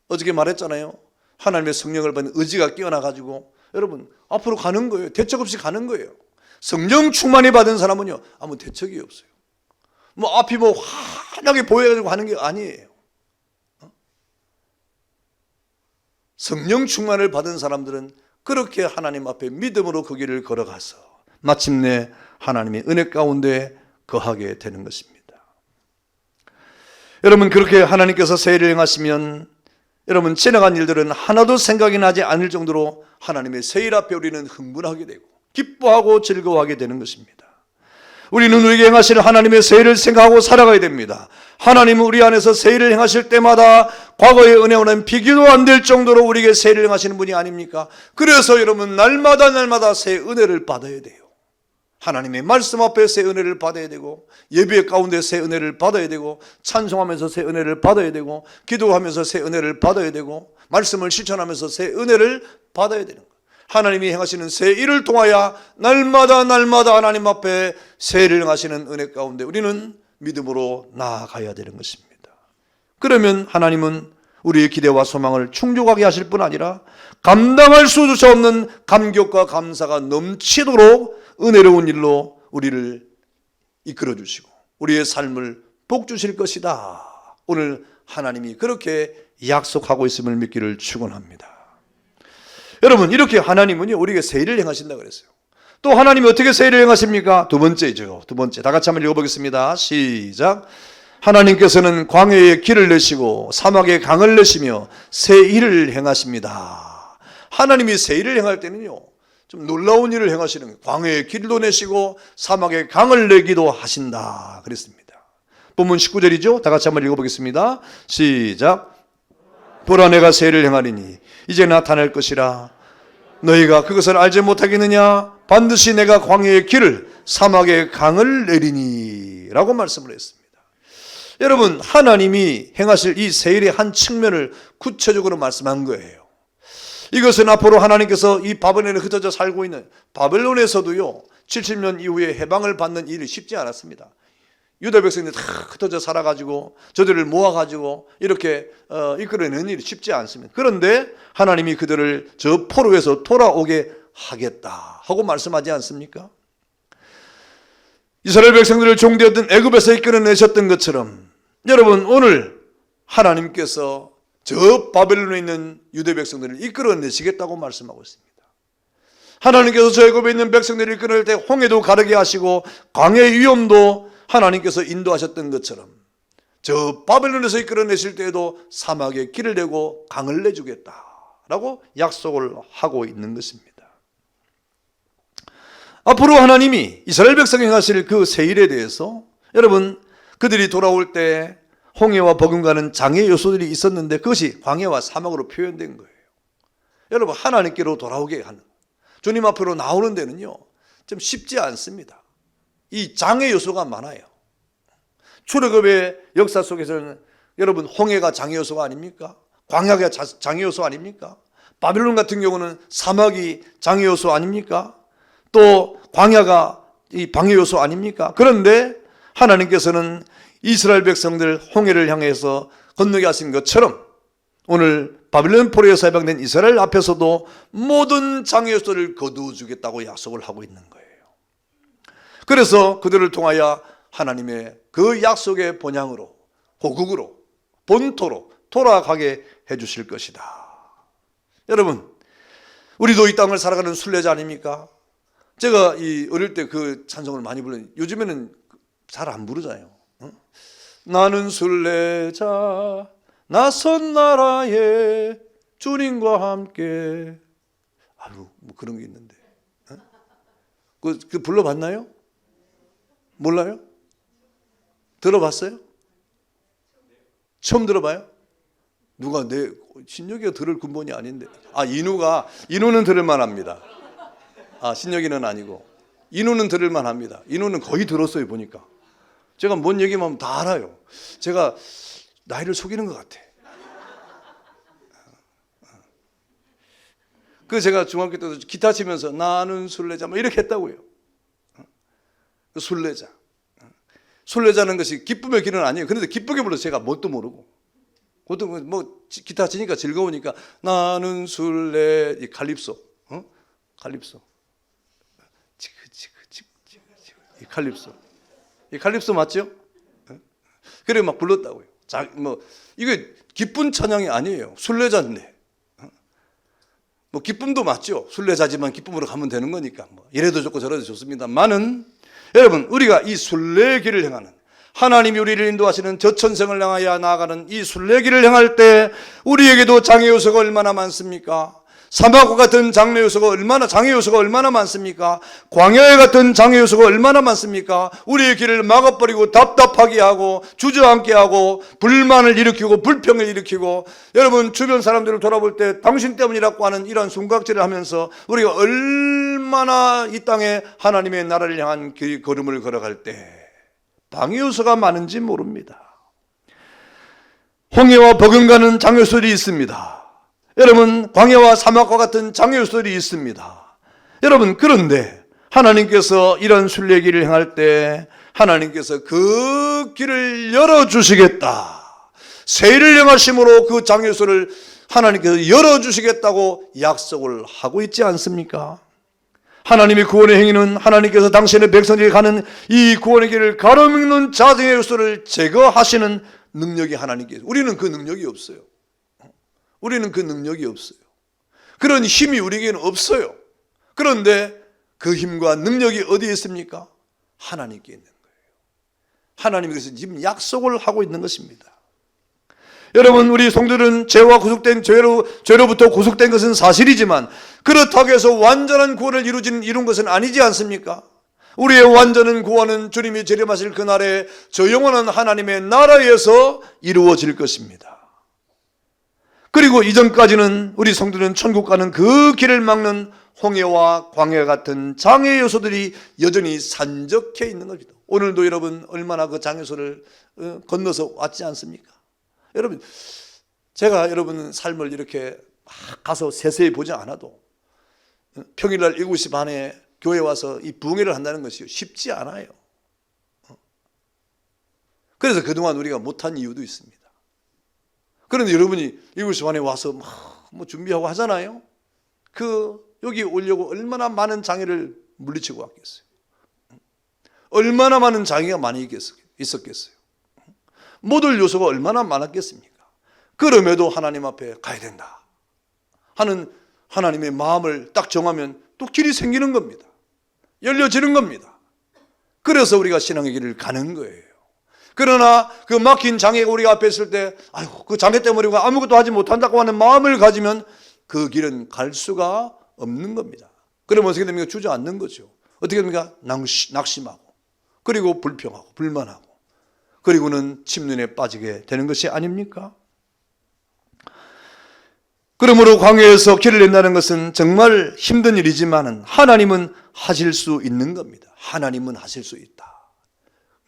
어저께 말했잖아요. 하나님의 성령을 받는 의지가 깨어나가지고 여러분 앞으로 가는 거예요. 대책 없이 가는 거예요. 성령 충만히 받은 사람은요 아무 대책이 없어요. 뭐 앞이 뭐 환하게 보여가지고 하는 게 아니에요. 성령 충만을 받은 사람들은 그렇게 하나님 앞에 믿음으로 그 길을 걸어가서 마침내 하나님의 은혜 가운데 거하게 되는 것입니다. 여러분, 그렇게 하나님께서 새 일을 행하시면 여러분, 지나간 일들은 하나도 생각이 나지 않을 정도로 하나님의 새 일 앞에 우리는 흥분하게 되고 기뻐하고 즐거워하게 되는 것입니다. 우리는 우리에게 행하실 하나님의 새 일을 생각하고 살아가야 됩니다. 하나님은 우리 안에서 새 일을 행하실 때마다 과거의 은혜와는 비교도 안 될 정도로 우리에게 새 일을 행하시는 분이 아닙니까? 그래서 여러분, 날마다 새 은혜를 받아야 돼요. 하나님의 말씀 앞에 새 은혜를 받아야 되고, 예배 가운데 새 은혜를 받아야 되고, 찬송하면서 새 은혜를 받아야 되고, 기도하면서 새 은혜를 받아야 되고, 말씀을 실천하면서 새 은혜를 받아야 되는 거예요. 하나님이 행하시는 새 일을 통하여 날마다 하나님 앞에 새 일을 행하시는 은혜 가운데 우리는 믿음으로 나아가야 되는 것입니다. 그러면 하나님은 우리의 기대와 소망을 충족하게 하실 뿐 아니라 감당할 수조차 없는 감격과 감사가 넘치도록 은혜로운 일로 우리를 이끌어 주시고 우리의 삶을 복 주실 것이다. 오늘 하나님이 그렇게 약속하고 있음을 믿기를 축원합니다. 여러분, 이렇게 하나님은요, 우리에게 새 일을 행하신다 그랬어요. 또 하나님이 어떻게 새 일을 행하십니까? 두 번째죠. 두 번째. 다 같이 한번 읽어보겠습니다. 시작. 하나님께서는 광야에 길을 내시고 사막에 강을 내시며 새 일을 행하십니다. 하나님이 새 일을 행할 때는요, 좀 놀라운 일을 행하시는 거예요. 광야에 길도 내시고 사막에 강을 내기도 하신다 그랬습니다. 본문 19절이죠. 다 같이 한번 읽어보겠습니다. 시작. 보라, 내가 새 일을 행하리니 이제 나타날 것이라 너희가 그것을 알지 못하겠느냐? 반드시 내가 광야의 길을 사막의 강을 내리니 라고 말씀을 했습니다. 여러분, 하나님이 행하실 이 새 일의 한 측면을 구체적으로 말씀한 거예요. 이것은 앞으로 하나님께서 이 바벨론에 흩어져 살고 있는 바벨론에서도요, 70년 이후에 해방을 받는 일이 쉽지 않았습니다. 유다 백성들이 다 흩어져 살아가지고 저들을 모아가지고 이렇게 이끌어내는 일이 쉽지 않습니다. 그런데 하나님이 그들을 저 포로에서 돌아오게 하겠다 하고 말씀하지 않습니까? 이스라엘 백성들을 종되었던 애굽에서 이끌어내셨던 것처럼 여러분, 오늘 하나님께서 저 바벨론에 있는 유대 백성들을 이끌어내시겠다고 말씀하고 있습니다. 하나님께서 저 애굽에 있는 백성들을 이끌어낼 때 홍해도 가르게 하시고 광야의 위험도 하나님께서 인도하셨던 것처럼 저 바벨론에서 이끌어내실 때에도 사막에 길을 내고 강을 내주겠다라고 약속을 하고 있는 것입니다. 앞으로 하나님이 이스라엘 백성이 행하실 그 새 일에 대해서 여러분, 그들이 돌아올 때 홍해와 버금가는 장애 요소들이 있었는데 그것이 광야와 사막으로 표현된 거예요. 여러분, 하나님께로 돌아오게 하는, 주님 앞으로 나오는 데는요, 좀 쉽지 않습니다. 이 장애 요소가 많아요. 출애굽의 역사 속에서는 여러분, 홍해가 장애 요소가 아닙니까? 광야가 장애 요소 아닙니까? 바벨론 같은 경우는 사막이 장애 요소 아닙니까? 또 광야가 이 방해 요소 아닙니까? 그런데 하나님께서는 이스라엘 백성들 홍해를 향해서 건너게 하신 것처럼 오늘 바벨론 포로에서 해방된 이스라엘 앞에서도 모든 장애 요소를 거두어 주겠다고 약속을 하고 있는 거예요. 그래서 그들을 통하여 하나님의 그 약속의 본향으로, 고국으로, 본토로 돌아가게 해주실 것이다. 여러분, 우리도 이 땅을 살아가는 순례자 아닙니까? 제가 어릴 때 그 찬송을 많이 불렀는데 요즘에는 잘 안 부르잖아요. 나는 순례자 낯선 나라에 주님과 함께, 뭐 그런 게 있는데 그 불러봤나요? 몰라요? 들어봤어요? 처음 들어봐요? 누가 신혁이가 들을 근본이 아닌데. 인우는 들을만 합니다. 신혁이는 아니고 인우는 들을만 합니다. 인우는 거의 들었어요. 보니까 제가 뭔 얘기만 하면 다 알아요. 제가 나이를 속이는 것 같아. 제가 중학교 때도 기타 치면서 나는 순례자 뭐 이렇게 했다고요. 순례자. 순례자는 것이 기쁨의 길은 아니에요. 그런데 기쁘게 불러서 제가 뭣도 모르고, 그것도 뭐 기타 치니까 즐거우니까 나는 순례, 이 칼립소, 칼립소, 이 칼립소 맞죠? 그래 막 불렀다고요. 이게 기쁜 찬양이 아니에요. 순례자인데. 뭐 기쁨도 맞죠. 순례자지만 기쁨으로 가면 되는 거니까 뭐 이래도 좋고 저래도 좋습니다만은 여러분, 우리가 이 순례길을 행하는, 하나님이 우리를 인도하시는 저천성을 향하여 나아가는 이 순례길을 행할 때 우리에게도 장애 요소가 얼마나 많습니까? 사막과 같은 장애 요소가 얼마나 많습니까? 광야에 같은 장애 요소가 얼마나 많습니까? 우리의 길을 막아버리고 답답하게 하고 주저앉게 하고 불만을 일으키고 불평을 일으키고, 여러분 주변 사람들을 돌아볼 때 당신 때문이라고 하는 이런 숨각질을 하면서 우리가 얼마나 이 땅에 하나님의 나라를 향한 걸음을 걸어갈 때 방해 요소가 많은지 모릅니다. 홍해와 버금가는 장애 요소들이 있습니다. 여러분, 광야와 사막과 같은 장애 요소들이 있습니다. 여러분, 그런데 하나님께서 이런 순례길을 행할 때 하나님께서 그 길을 열어주시겠다, 세일을 행하심으로 그 장애 요소를 하나님께서 열어주시겠다고 약속을 하고 있지 않습니까? 하나님의 구원의 행위는 하나님께서 당신의 백성에게 가는 이 구원의 길을 가로막는 장애 요소를 제거하시는 능력이 하나님께 있어요. 우리는 그 능력이 없어요. 우리는 그 능력이 없어요. 그런 힘이 우리에게는 없어요. 그런데 그 힘과 능력이 어디에 있습니까? 하나님께 있는 거예요. 하나님이 그래서 지금 약속을 하고 있는 것입니다. 여러분, 우리 성도들은 죄로부터 구속된 것은 사실이지만 그렇다고 해서 완전한 구원을 이룬 것은 아니지 않습니까? 우리의 완전한 구원은 주님이 재림하실 그날에 저 영원한 하나님의 나라에서 이루어질 것입니다. 그리고 이전까지는 우리 성도들은 천국 가는 그 길을 막는 홍해와 광야 같은 장애 요소들이 여전히 산적해 있는 겁니다. 오늘도 여러분 얼마나 그 장애 요소를 건너서 왔지 않습니까? 여러분, 제가 여러분 삶을 이렇게 가서 세세히 보지 않아도 평일날 7시 반에 교회 와서 이 부흥회를 한다는 것이 쉽지 않아요. 그래서 그동안 우리가 못한 이유도 있습니다. 그런데 여러분이 7시 반에 와서 뭐 준비하고 하잖아요. 여기 오려고 얼마나 많은 장애를 물리치고 왔겠어요. 얼마나 많은 장애가 많이 있었겠어요. 모든 요소가 얼마나 많았겠습니까? 그럼에도 하나님 앞에 가야 된다 하는 하나님의 마음을 딱 정하면 또 길이 생기는 겁니다. 열려지는 겁니다. 그래서 우리가 신앙의 길을 가는 거예요. 그러나 그 막힌 장애가 우리 앞에 있을 때 아이고 그 장애 때문에 우리가 아무것도 하지 못한다고 하는 마음을 가지면 그 길은 갈 수가 없는 겁니다. 그러면 어떻게 됩니까? 주저앉는 거죠. 어떻게 됩니까? 낙심하고, 그리고 불평하고 불만하고, 그리고는 침륜에 빠지게 되는 것이 아닙니까? 그러므로 광야에서 길을 낸다는 것은 정말 힘든 일이지만 하나님은 하실 수 있는 겁니다. 하나님은 하실 수 있다.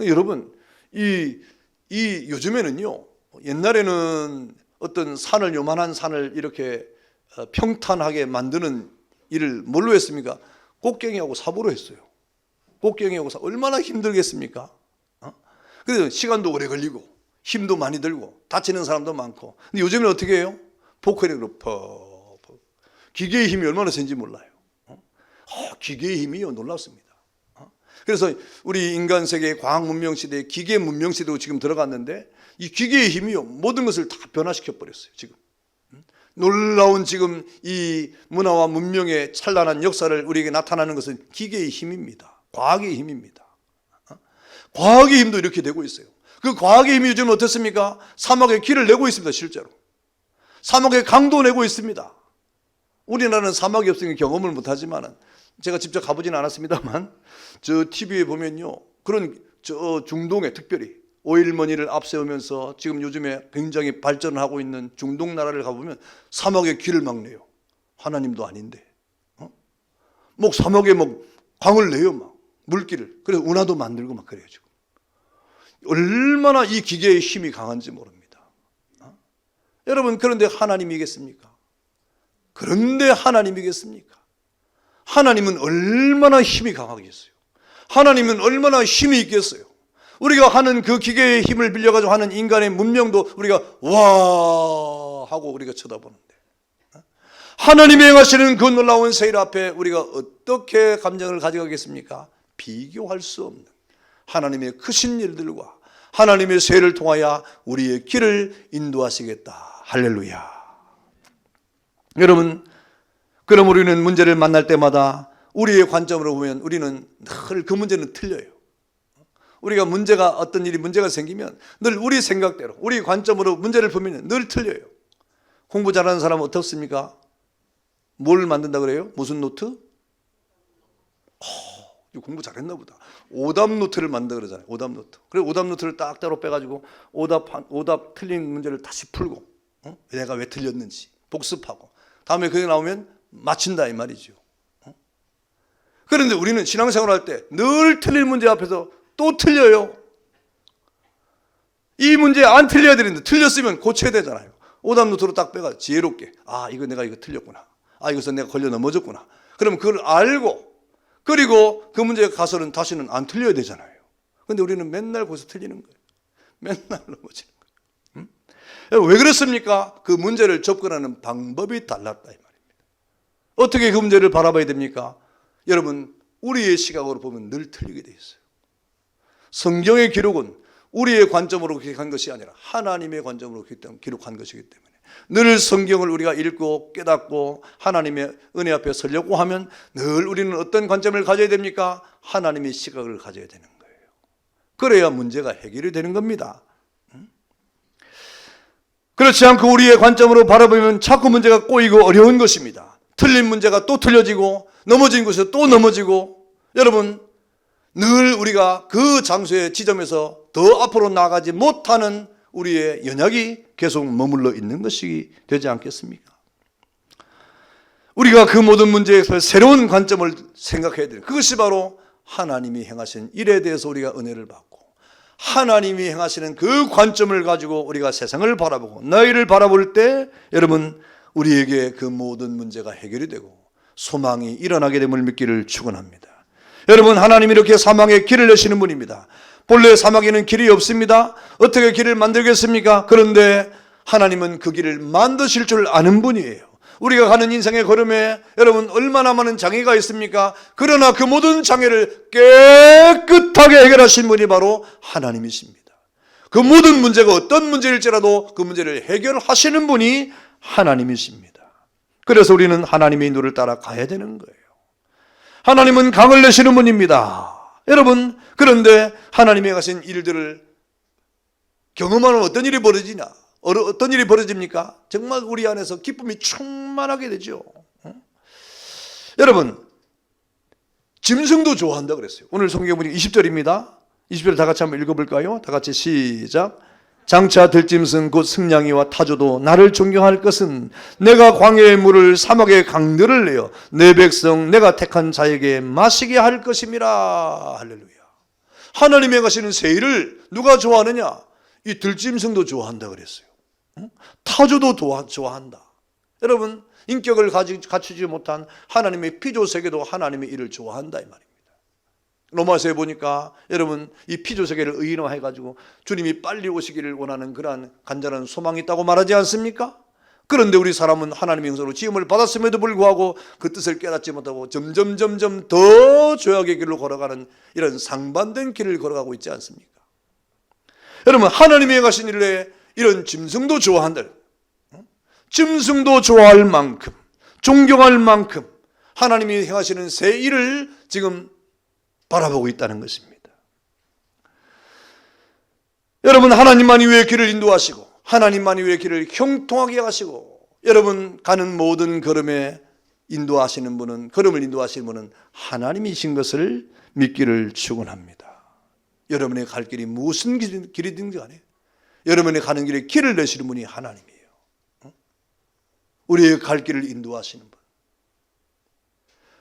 여러분, 요즘에는요, 옛날에는 어떤 산을, 요만한 산을 이렇게 평탄하게 만드는 일을 뭘로 했습니까? 꽃갱이하고 삽으로 했어요. 꽃갱이하고 삽, 얼마나 힘들겠습니까? 그래서 시간도 오래 걸리고 힘도 많이 들고 다치는 사람도 많고. 근데 요즘에는 어떻게 해요? 포크레인으로 퍽. 기계의 힘이 얼마나 센지 몰라요. 기계의 힘이요, 놀랍습니다. 그래서 우리 인간 세계의 과학 문명 시대에 기계 문명 시대로 지금 들어갔는데 이 기계의 힘이요, 모든 것을 다 변화시켜 버렸어요. 지금 놀라운 지금 이 문화와 문명의 찬란한 역사를 우리에게 나타나는 것은 기계의 힘입니다. 과학의 힘입니다. 과학의 힘도 이렇게 되고 있어요. 그 과학의 힘이 요즘 어떻습니까? 사막에 길을 내고 있습니다. 실제로 사막에 강도 내고 있습니다. 우리나라는 사막이 없으니까 경험을 못하지만 제가 직접 가보지는 않았습니다만 저 TV에 보면요, 그런 저 중동에 특별히 오일머니를 앞세우면서 지금 요즘에 굉장히 발전을 하고 있는 중동 나라를 가보면 사막에 길을 막 내요. 하나님도 아닌데 뭐 사막에 뭐 강을 내요, 막 물길을. 그래서 운하도 만들고 막 그래요. 지금 얼마나 이 기계의 힘이 강한지 모릅니다. 여러분, 그런데 하나님이겠습니까? 그런데 하나님이겠습니까? 하나님은 얼마나 힘이 강하겠어요? 하나님은 얼마나 힘이 있겠어요? 우리가 하는 그 기계의 힘을 빌려가지고 하는 인간의 문명도 우리가 와 하고 우리가 쳐다보는데, 하나님이 행하시는 그 놀라운 세일 앞에 우리가 어떻게 감정을 가져가겠습니까? 비교할 수 없는 하나님의 크신 일들과 하나님의 세일을 통하여 우리의 길을 인도하시겠다. 할렐루야. 여러분, 그럼 우리는 문제를 만날 때마다 우리의 관점으로 보면 우리는 늘 그 문제는 틀려요. 우리가 어떤 일이 문제가 생기면 늘 우리 생각대로, 우리 관점으로 문제를 보면 늘 틀려요. 공부 잘하는 사람은 어떻습니까? 뭘 만든다 그래요? 무슨 노트? 공부 잘했나 보다. 오답 노트를 만든다 그러잖아요. 오답 노트. 그래서 오답 노트를 딱 따로 빼가지고 오답 틀린 문제를 다시 풀고, 내가 왜 틀렸는지 복습하고, 다음에 그게 나오면 맞춘다 이 말이죠. 그런데 우리는 신앙생활 할 때 늘 틀린 문제 앞에서 또 틀려요. 이 문제 안 틀려야 되는데 틀렸으면 고쳐야 되잖아요. 오답 노트로 딱 빼가 지혜롭게, 이거 내가 이거 틀렸구나. 이것은 내가 걸려 넘어졌구나. 그러면 그걸 알고, 그리고 그 문제에 가서는 다시는 안 틀려야 되잖아요. 근데 우리는 맨날 거기서 틀리는 거예요. 맨날 넘어지는 거예요. 왜 그렇습니까? 그 문제를 접근하는 방법이 달랐다 이 말입니다. 어떻게 그 문제를 바라봐야 됩니까? 여러분, 우리의 시각으로 보면 늘 틀리게 돼 있어요. 성경의 기록은 우리의 관점으로 기록한 것이 아니라 하나님의 관점으로 기록한 것이기 때문에 늘 성경을 우리가 읽고 깨닫고 하나님의 은혜 앞에 서려고 하면 늘 우리는 어떤 관점을 가져야 됩니까? 하나님의 시각을 가져야 되는 거예요. 그래야 문제가 해결이 되는 겁니다. 그렇지 않고 우리의 관점으로 바라보면 자꾸 문제가 꼬이고 어려운 것입니다. 틀린 문제가 또 틀려지고 넘어진 곳에서 또 넘어지고, 여러분, 늘 우리가 그 장소의 지점에서 더 앞으로 나가지 못하는 우리의 연약이 계속 머물러 있는 것이 되지 않겠습니까? 우리가 그 모든 문제에서 새로운 관점을 생각해야 돼요. 그것이 바로 하나님이 행하신 일에 대해서 우리가 은혜를 받고, 하나님이 행하시는 그 관점을 가지고 우리가 세상을 바라보고 너희를 바라볼 때, 여러분, 우리에게 그 모든 문제가 해결이 되고 소망이 일어나게 됨을 믿기를 축원합니다. 여러분, 하나님이 이렇게 사막에 길을 내시는 분입니다. 본래 사막에는 길이 없습니다. 어떻게 길을 만들겠습니까? 그런데 하나님은 그 길을 만드실 줄 아는 분이에요. 우리가 가는 인생의 걸음에 여러분 얼마나 많은 장애가 있습니까? 그러나 그 모든 장애를 깨끗하게 해결하신 분이 바로 하나님이십니다. 그 모든 문제가 어떤 문제일지라도 그 문제를 해결하시는 분이 하나님이십니다. 그래서 우리는 하나님의 인도를 따라 가야 되는 거예요. 하나님은 강을 내시는 분입니다. 여러분, 그런데 하나님이 하신 일들을 경험하면 어떤 일이 벌어지냐? 어떤 일이 벌어집니까? 정말 우리 안에서 기쁨이 충만하게 되죠. 여러분, 짐승도 좋아한다 그랬어요. 오늘 성경 보니까 20절입니다. 20절 다 같이 한번 읽어볼까요? 다 같이 시작. 장차 들짐승 곧 승냥이와 타조도 나를 존경할 것은 내가 광야의 물을 사막의 강들을 내어 내 백성 내가 택한 자에게 마시게 할 것임이라. 할렐루야. 하나님의 가시는 세일을 누가 좋아하느냐? 이 들짐승도 좋아한다 그랬어요. 타조도 좋아한다. 여러분, 인격을 갖추지 못한 하나님의 피조세계도 하나님의 일을 좋아한다 이 말입니다. 로마서에 보니까 여러분, 이 피조세계를 의인화해가지고 주님이 빨리 오시기를 원하는 그러한 간절한 소망이 있다고 말하지 않습니까? 그런데 우리 사람은 하나님의 형상으로 지음을 받았음에도 불구하고 그 뜻을 깨닫지 못하고 점점 더 죄악의 길로 걸어가는 이런 상반된 길을 걸어가고 있지 않습니까? 여러분, 하나님이 가신 일에 이런 짐승도 좋아한다. 짐승도 좋아할 만큼, 존경할 만큼 하나님이 행하시는 새 일을 지금 바라보고 있다는 것입니다. 여러분, 하나님만이 왜 길을 인도하시고 하나님만이 왜 길을 형통하게 하시고 여러분 가는 모든 걸음에 인도하시는 분은, 걸음을 인도하시는 분은 하나님이신 것을 믿기를 축원합니다. 여러분의 갈 길이 무슨 길이든지 간에 여러분의 가는 길에 길을 내시는 분이 하나님이에요. 우리의 갈 길을 인도하시는 분.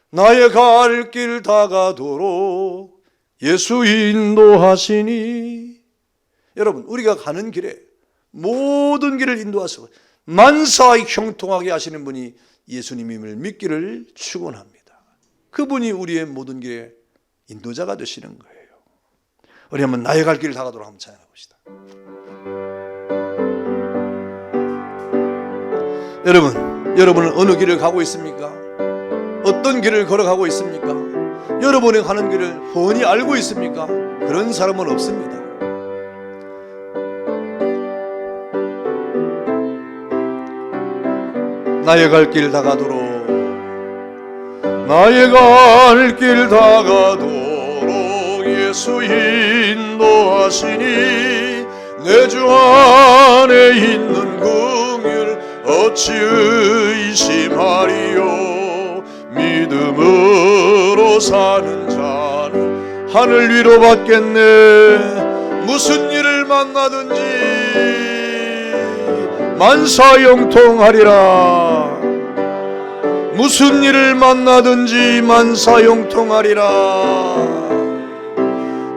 나의 갈 길 다가도록 예수 인도하시니. 여러분, 우리가 가는 길에 모든 길을 인도하시고 만사히 형통하게 하시는 분이 예수님임을 믿기를 축원합니다. 그분이 우리의 모든 길의 인도자가 되시는 거예요. 우리 한번 나의 갈 길을 다가도록 한번 찬양해 봅시다. 여러분은 어느 길을 가고 있습니까? 어떤 길을 걸어가고 있습니까? 여러분이 가는 길을 훤히 알고 있습니까? 그런 사람은 없습니다. 나의 갈 길 다가도록 나의 갈 길 다가도록 예수 인도하시니 내 주 안에 있는 긍휼 어찌 의심하리요. 믿음으로 사는 자는 하늘 위로 받겠네. 무슨 일을 만나든지 만사형통하리라. 무슨 일을 만나든지 만사형통하리라.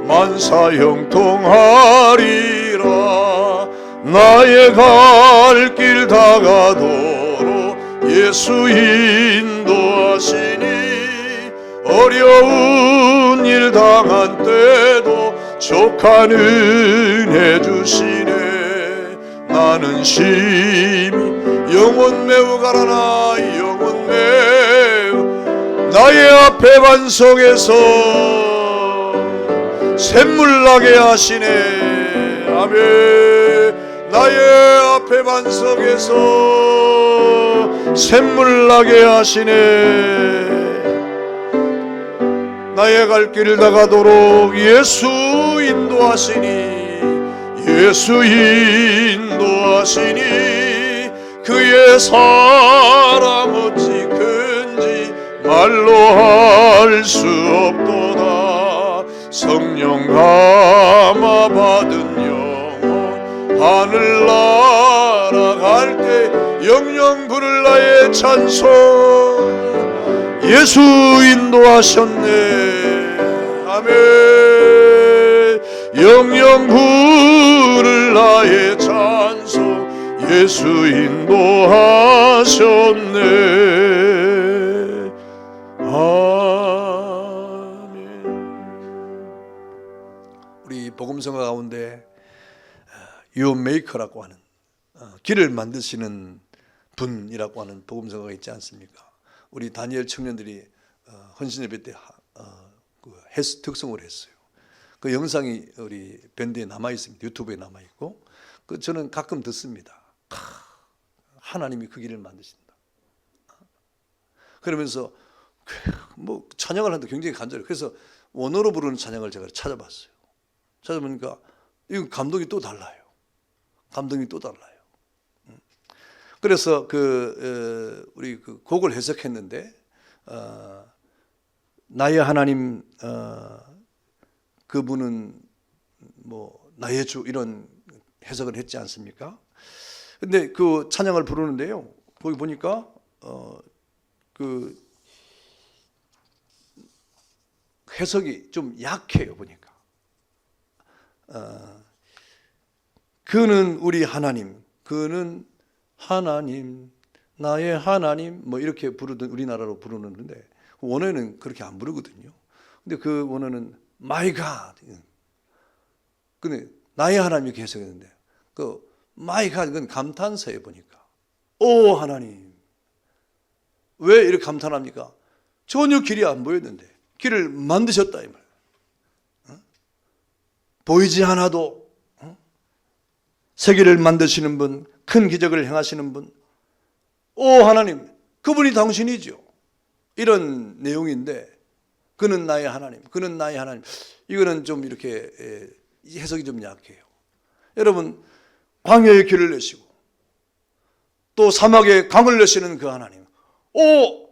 만사형통하리라. 나의 갈 길 다가도록 예수 인도하시니 어려운 일 당한 때도 족한 은혜 주시네. 나는 심히 영혼 매우 가라나 영혼 매우 나의 앞에 반석에서 샘물 나게 하시네. 아멘. 나의 앞에 반석에서 샘물 나게 하시네. 나의 갈 길을 다가도록 예수 인도하시니 예수 인도하시니 그의 사랑 어찌 큰지 말로 할 수 없도다. 성령 감화 받은 영혼 하늘 날아갈 때 영영 부를 나의 찬송 예수 인도하셨네. 아멘. 영영 부를 나의 찬송 예수 인도하셨네. 아멘. 우리 복음성가 가운데 유메이커라고 하는 길을 만드시는 분이라고 하는 복음성가가 있지 않습니까? 우리 다니엘 청년들이 헌신예배 때 특송을 했어요. 그 영상이 우리 밴드에 남아 있습니다. 유튜브에 남아 있고, 저는 가끔 듣습니다. 하나님이 그 길을 만드신다. 그러면서 뭐 찬양을 하는데 굉장히 간절해요. 그래서 원어로 부르는 찬양을 제가 찾아봤어요. 찾아보니까 이 감동이 또 달라요. 감동이 또 달라요. 그래서 우리 그 곡을 해석했는데 나의 하나님 그분은 뭐 나의 주 이런 해석을 했지 않습니까? 근데 그 찬양을 부르는데요. 거기 보니까 그 해석이 좀 약해요. 보니까 그는 우리 하나님, 그는 하나님, 나의 하나님 뭐 이렇게 부르던 우리나라로 부르는데 원어는 그렇게 안 부르거든요. 근데 그 원어는 My God. 근데 나의 하나님 이렇게 해석했는데 그 My God 그건 감탄사에 보니까 오 하나님 왜 이렇게 감탄합니까? 전혀 길이 안 보였는데 길을 만드셨다 이 말. 보이지 않아도 세계를 만드시는 분, 큰 기적을 행하시는 분, 오 하나님, 그분이 당신이죠. 이런 내용인데 그는 나의 하나님, 그는 나의 하나님. 이거는 좀 이렇게 해석이 좀 약해요. 여러분, 광야의 길을 내시고 또 사막에 강을 내시는 그 하나님. 오,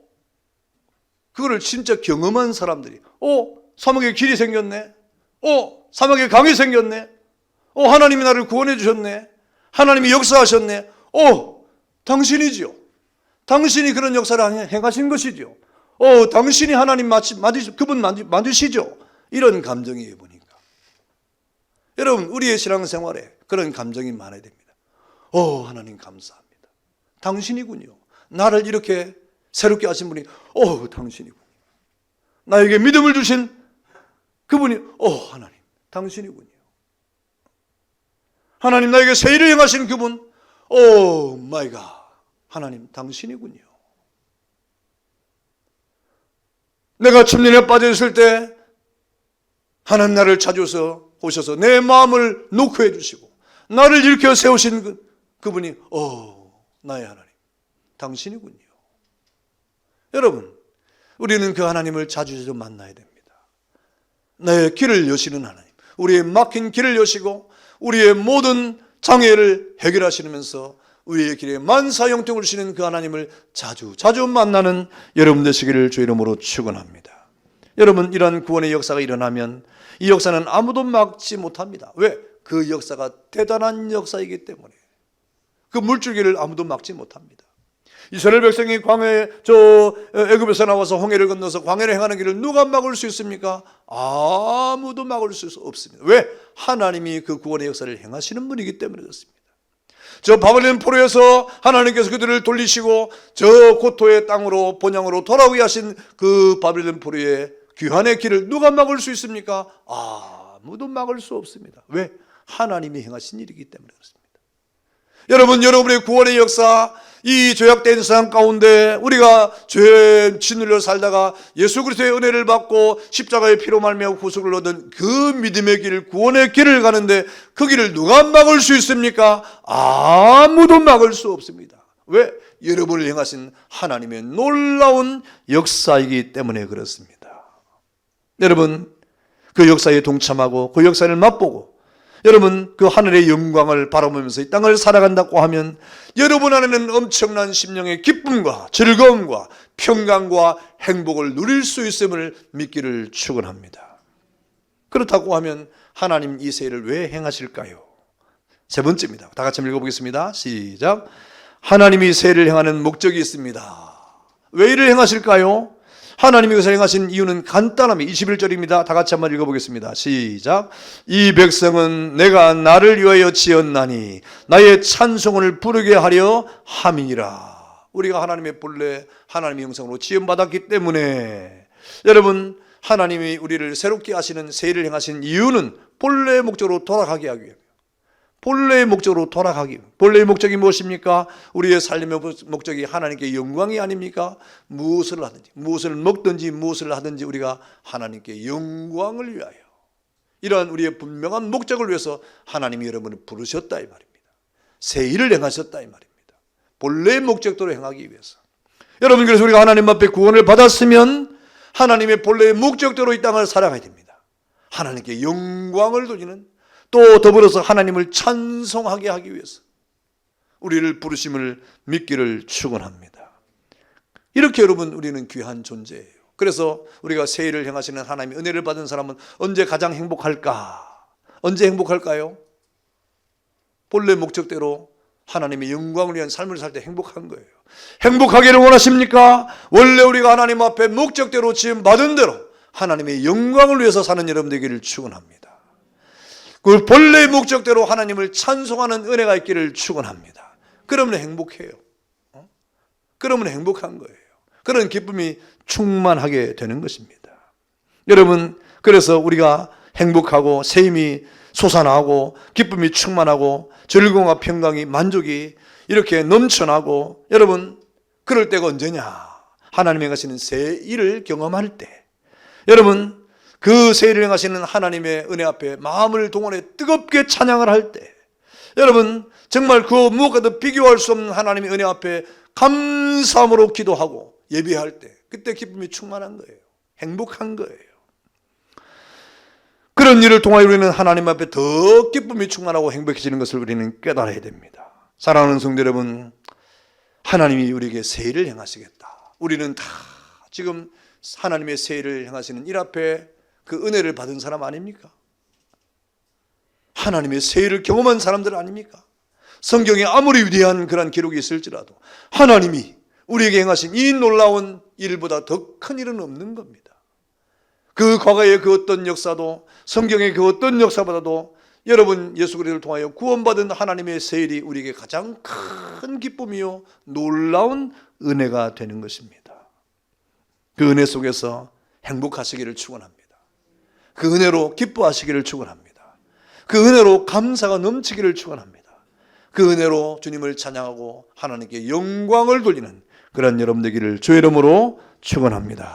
그거를 진짜 경험한 사람들이 오, 사막에 길이 생겼네. 오, 사막에 강이 생겼네. 오, 하나님이 나를 구원해 주셨네. 하나님이 역사하셨네. 오, 당신이지요. 당신이 그런 역사를 행하신 것이죠. 오, 당신이 하나님 그분 만드시죠. 이런 감정이 보니까. 여러분, 우리의 신앙생활에 그런 감정이 많아야 됩니다. 오, 하나님 감사합니다. 당신이군요. 나를 이렇게 새롭게 하신 분이 오, 당신이군요. 나에게 믿음을 주신 그분이 오, 하나님 당신이군요. 하나님 나에게 새 일을 행하신 그분 오 마이 갓 하나님 당신이군요. 내가 침륜에 빠져 있을 때 하나님 나를 찾아서 오셔서 내 마음을 녹화해 주시고 나를 일으켜 세우신 그분이 오 나의 하나님 당신이군요. 여러분, 우리는 그 하나님을 자주자주 만나야 됩니다. 내 길을 여시는 하나님, 우리의 막힌 길을 여시고 우리의 모든 장애를 해결하시면서 우리의 길에 만사형통을 주시는 그 하나님을 자주 만나는 여러분 되시기를 주의 이름으로 축원합니다. 여러분, 이러한 구원의 역사가 일어나면 이 역사는 아무도 막지 못합니다. 왜? 그 역사가 대단한 역사이기 때문에. 그 물줄기를 아무도 막지 못합니다. 이스라엘 백성이 광야에 애굽에서 나와서 홍해를 건너서 광야를 행하는 길을 누가 막을 수 있습니까? 아무도 막을 수 없습니다. 왜? 하나님이 그 구원의 역사를 행하시는 분이기 때문에 그렇습니다. 저 바벨론 포로에서 하나님께서 그들을 돌리시고 저 고토의 땅으로 본향으로 돌아오게 하신 그 바벨론 포로의 귀환의 길을 누가 막을 수 있습니까? 아무도 막을 수 없습니다. 왜? 하나님이 행하신 일이기 때문에 그렇습니다. 여러분, 여러분의 구원의 역사, 이 죄악된 세상 가운데 우리가 죄에 짓눌려 살다가 예수 그리스도의 은혜를 받고 십자가의 피로 말미암아 구속을 얻은 그 믿음의 길, 구원의 길을 가는데 그 길을 누가 막을 수 있습니까? 아무도 막을 수 없습니다. 왜? 여러분을 향하신 하나님의 놀라운 역사이기 때문에 그렇습니다. 여러분, 그 역사에 동참하고 그 역사를 맛보고 여러분, 그 하늘의 영광을 바라보면서 이 땅을 살아간다고 하면 여러분 안에는 엄청난 심령의 기쁨과 즐거움과 평강과 행복을 누릴 수 있음을 믿기를 축원합니다. 그렇다고 하면 하나님 이 세일을 왜 행하실까요? 세 번째입니다. 다 같이 읽어보겠습니다. 시작. 하나님이 세일을 행하는 목적이 있습니다. 왜 이를 행하실까요? 하나님이 그것을 행하신 이유는 간단합니다. 21절입니다. 다 같이 한번 읽어보겠습니다. 시작. 이 백성은 내가 나를 위하여 지었나니 나의 찬송을 부르게 하려 함이니라. 우리가 하나님의 본래 하나님의 형상으로 지음받았기 때문에 여러분, 하나님이 우리를 새롭게 하시는 세일을 행하신 이유는 본래의 목적으로 돌아가게 하기 위함이에요. 본래의 목적으로 돌아가기. 본래의 목적이 무엇입니까? 우리의 삶의 목적이 하나님께 영광이 아닙니까? 무엇을 하든지, 무엇을 먹든지, 무엇을 하든지 우리가 하나님께 영광을 위하여, 이러한 우리의 분명한 목적을 위해서 하나님이 여러분을 부르셨다 이 말입니다. 새 일을 행하셨다 이 말입니다. 본래의 목적대로 행하기 위해서. 여러분, 그래서 우리가 하나님 앞에 구원을 받았으면 하나님의 본래의 목적대로 이 땅을 살아가야 됩니다. 하나님께 영광을 돌리는, 또 더불어서 하나님을 찬송하게 하기 위해서 우리를 부르심을 믿기를 축원합니다. 이렇게 여러분, 우리는 귀한 존재예요. 그래서 우리가 새 일을 행하시는 하나님의 은혜를 받은 사람은 언제 가장 행복할까? 언제 행복할까요? 본래 목적대로 하나님의 영광을 위한 삶을 살 때 행복한 거예요. 행복하기를 원하십니까? 원래 우리가 하나님 앞에 목적대로 지음 받은 대로 하나님의 영광을 위해서 사는 여러분 되기를 축원합니다. 그 본래의 목적대로 하나님을 찬송하는 은혜가 있기를 축원합니다. 그러면 행복해요. 그러면 행복한 거예요. 그런 기쁨이 충만하게 되는 것입니다. 여러분, 그래서 우리가 행복하고 새 힘이 솟아나고 기쁨이 충만하고 즐거움과 평강이, 만족이 이렇게 넘쳐나고, 여러분, 그럴 때가 언제냐? 하나님이 하시는 새 일을 경험할 때, 여러분, 그 새 일을 행하시는 하나님의 은혜 앞에 마음을 동원해 뜨겁게 찬양을 할 때, 여러분, 정말 그 무엇과도 비교할 수 없는 하나님의 은혜 앞에 감사함으로 기도하고 예배할 때, 그때 기쁨이 충만한 거예요. 행복한 거예요. 그런 일을 통하여 우리는 하나님 앞에 더 기쁨이 충만하고 행복해지는 것을 우리는 깨달아야 됩니다. 사랑하는 성도 여러분, 하나님이 우리에게 새 일을 행하시겠다. 우리는 다 지금 하나님의 새 일을 행하시는 일 앞에 그 은혜를 받은 사람 아닙니까? 하나님의 새 일을 경험한 사람들 아닙니까? 성경에 아무리 위대한 그런 기록이 있을지라도 하나님이 우리에게 행하신 이 놀라운 일보다 더 큰 일은 없는 겁니다. 그 과거의 그 어떤 역사도, 성경의 그 어떤 역사보다도 여러분, 예수 그리스도를 통하여 구원받은 하나님의 새 일이 우리에게 가장 큰 기쁨이요 놀라운 은혜가 되는 것입니다. 그 은혜 속에서 행복하시기를 축원합니다. 그 은혜로 기뻐하시기를 축원합니다. 그 은혜로 감사가 넘치기를 축원합니다. 그 은혜로 주님을 찬양하고 하나님께 영광을 돌리는 그런 여러분 되기를 주의 이름으로 축원합니다.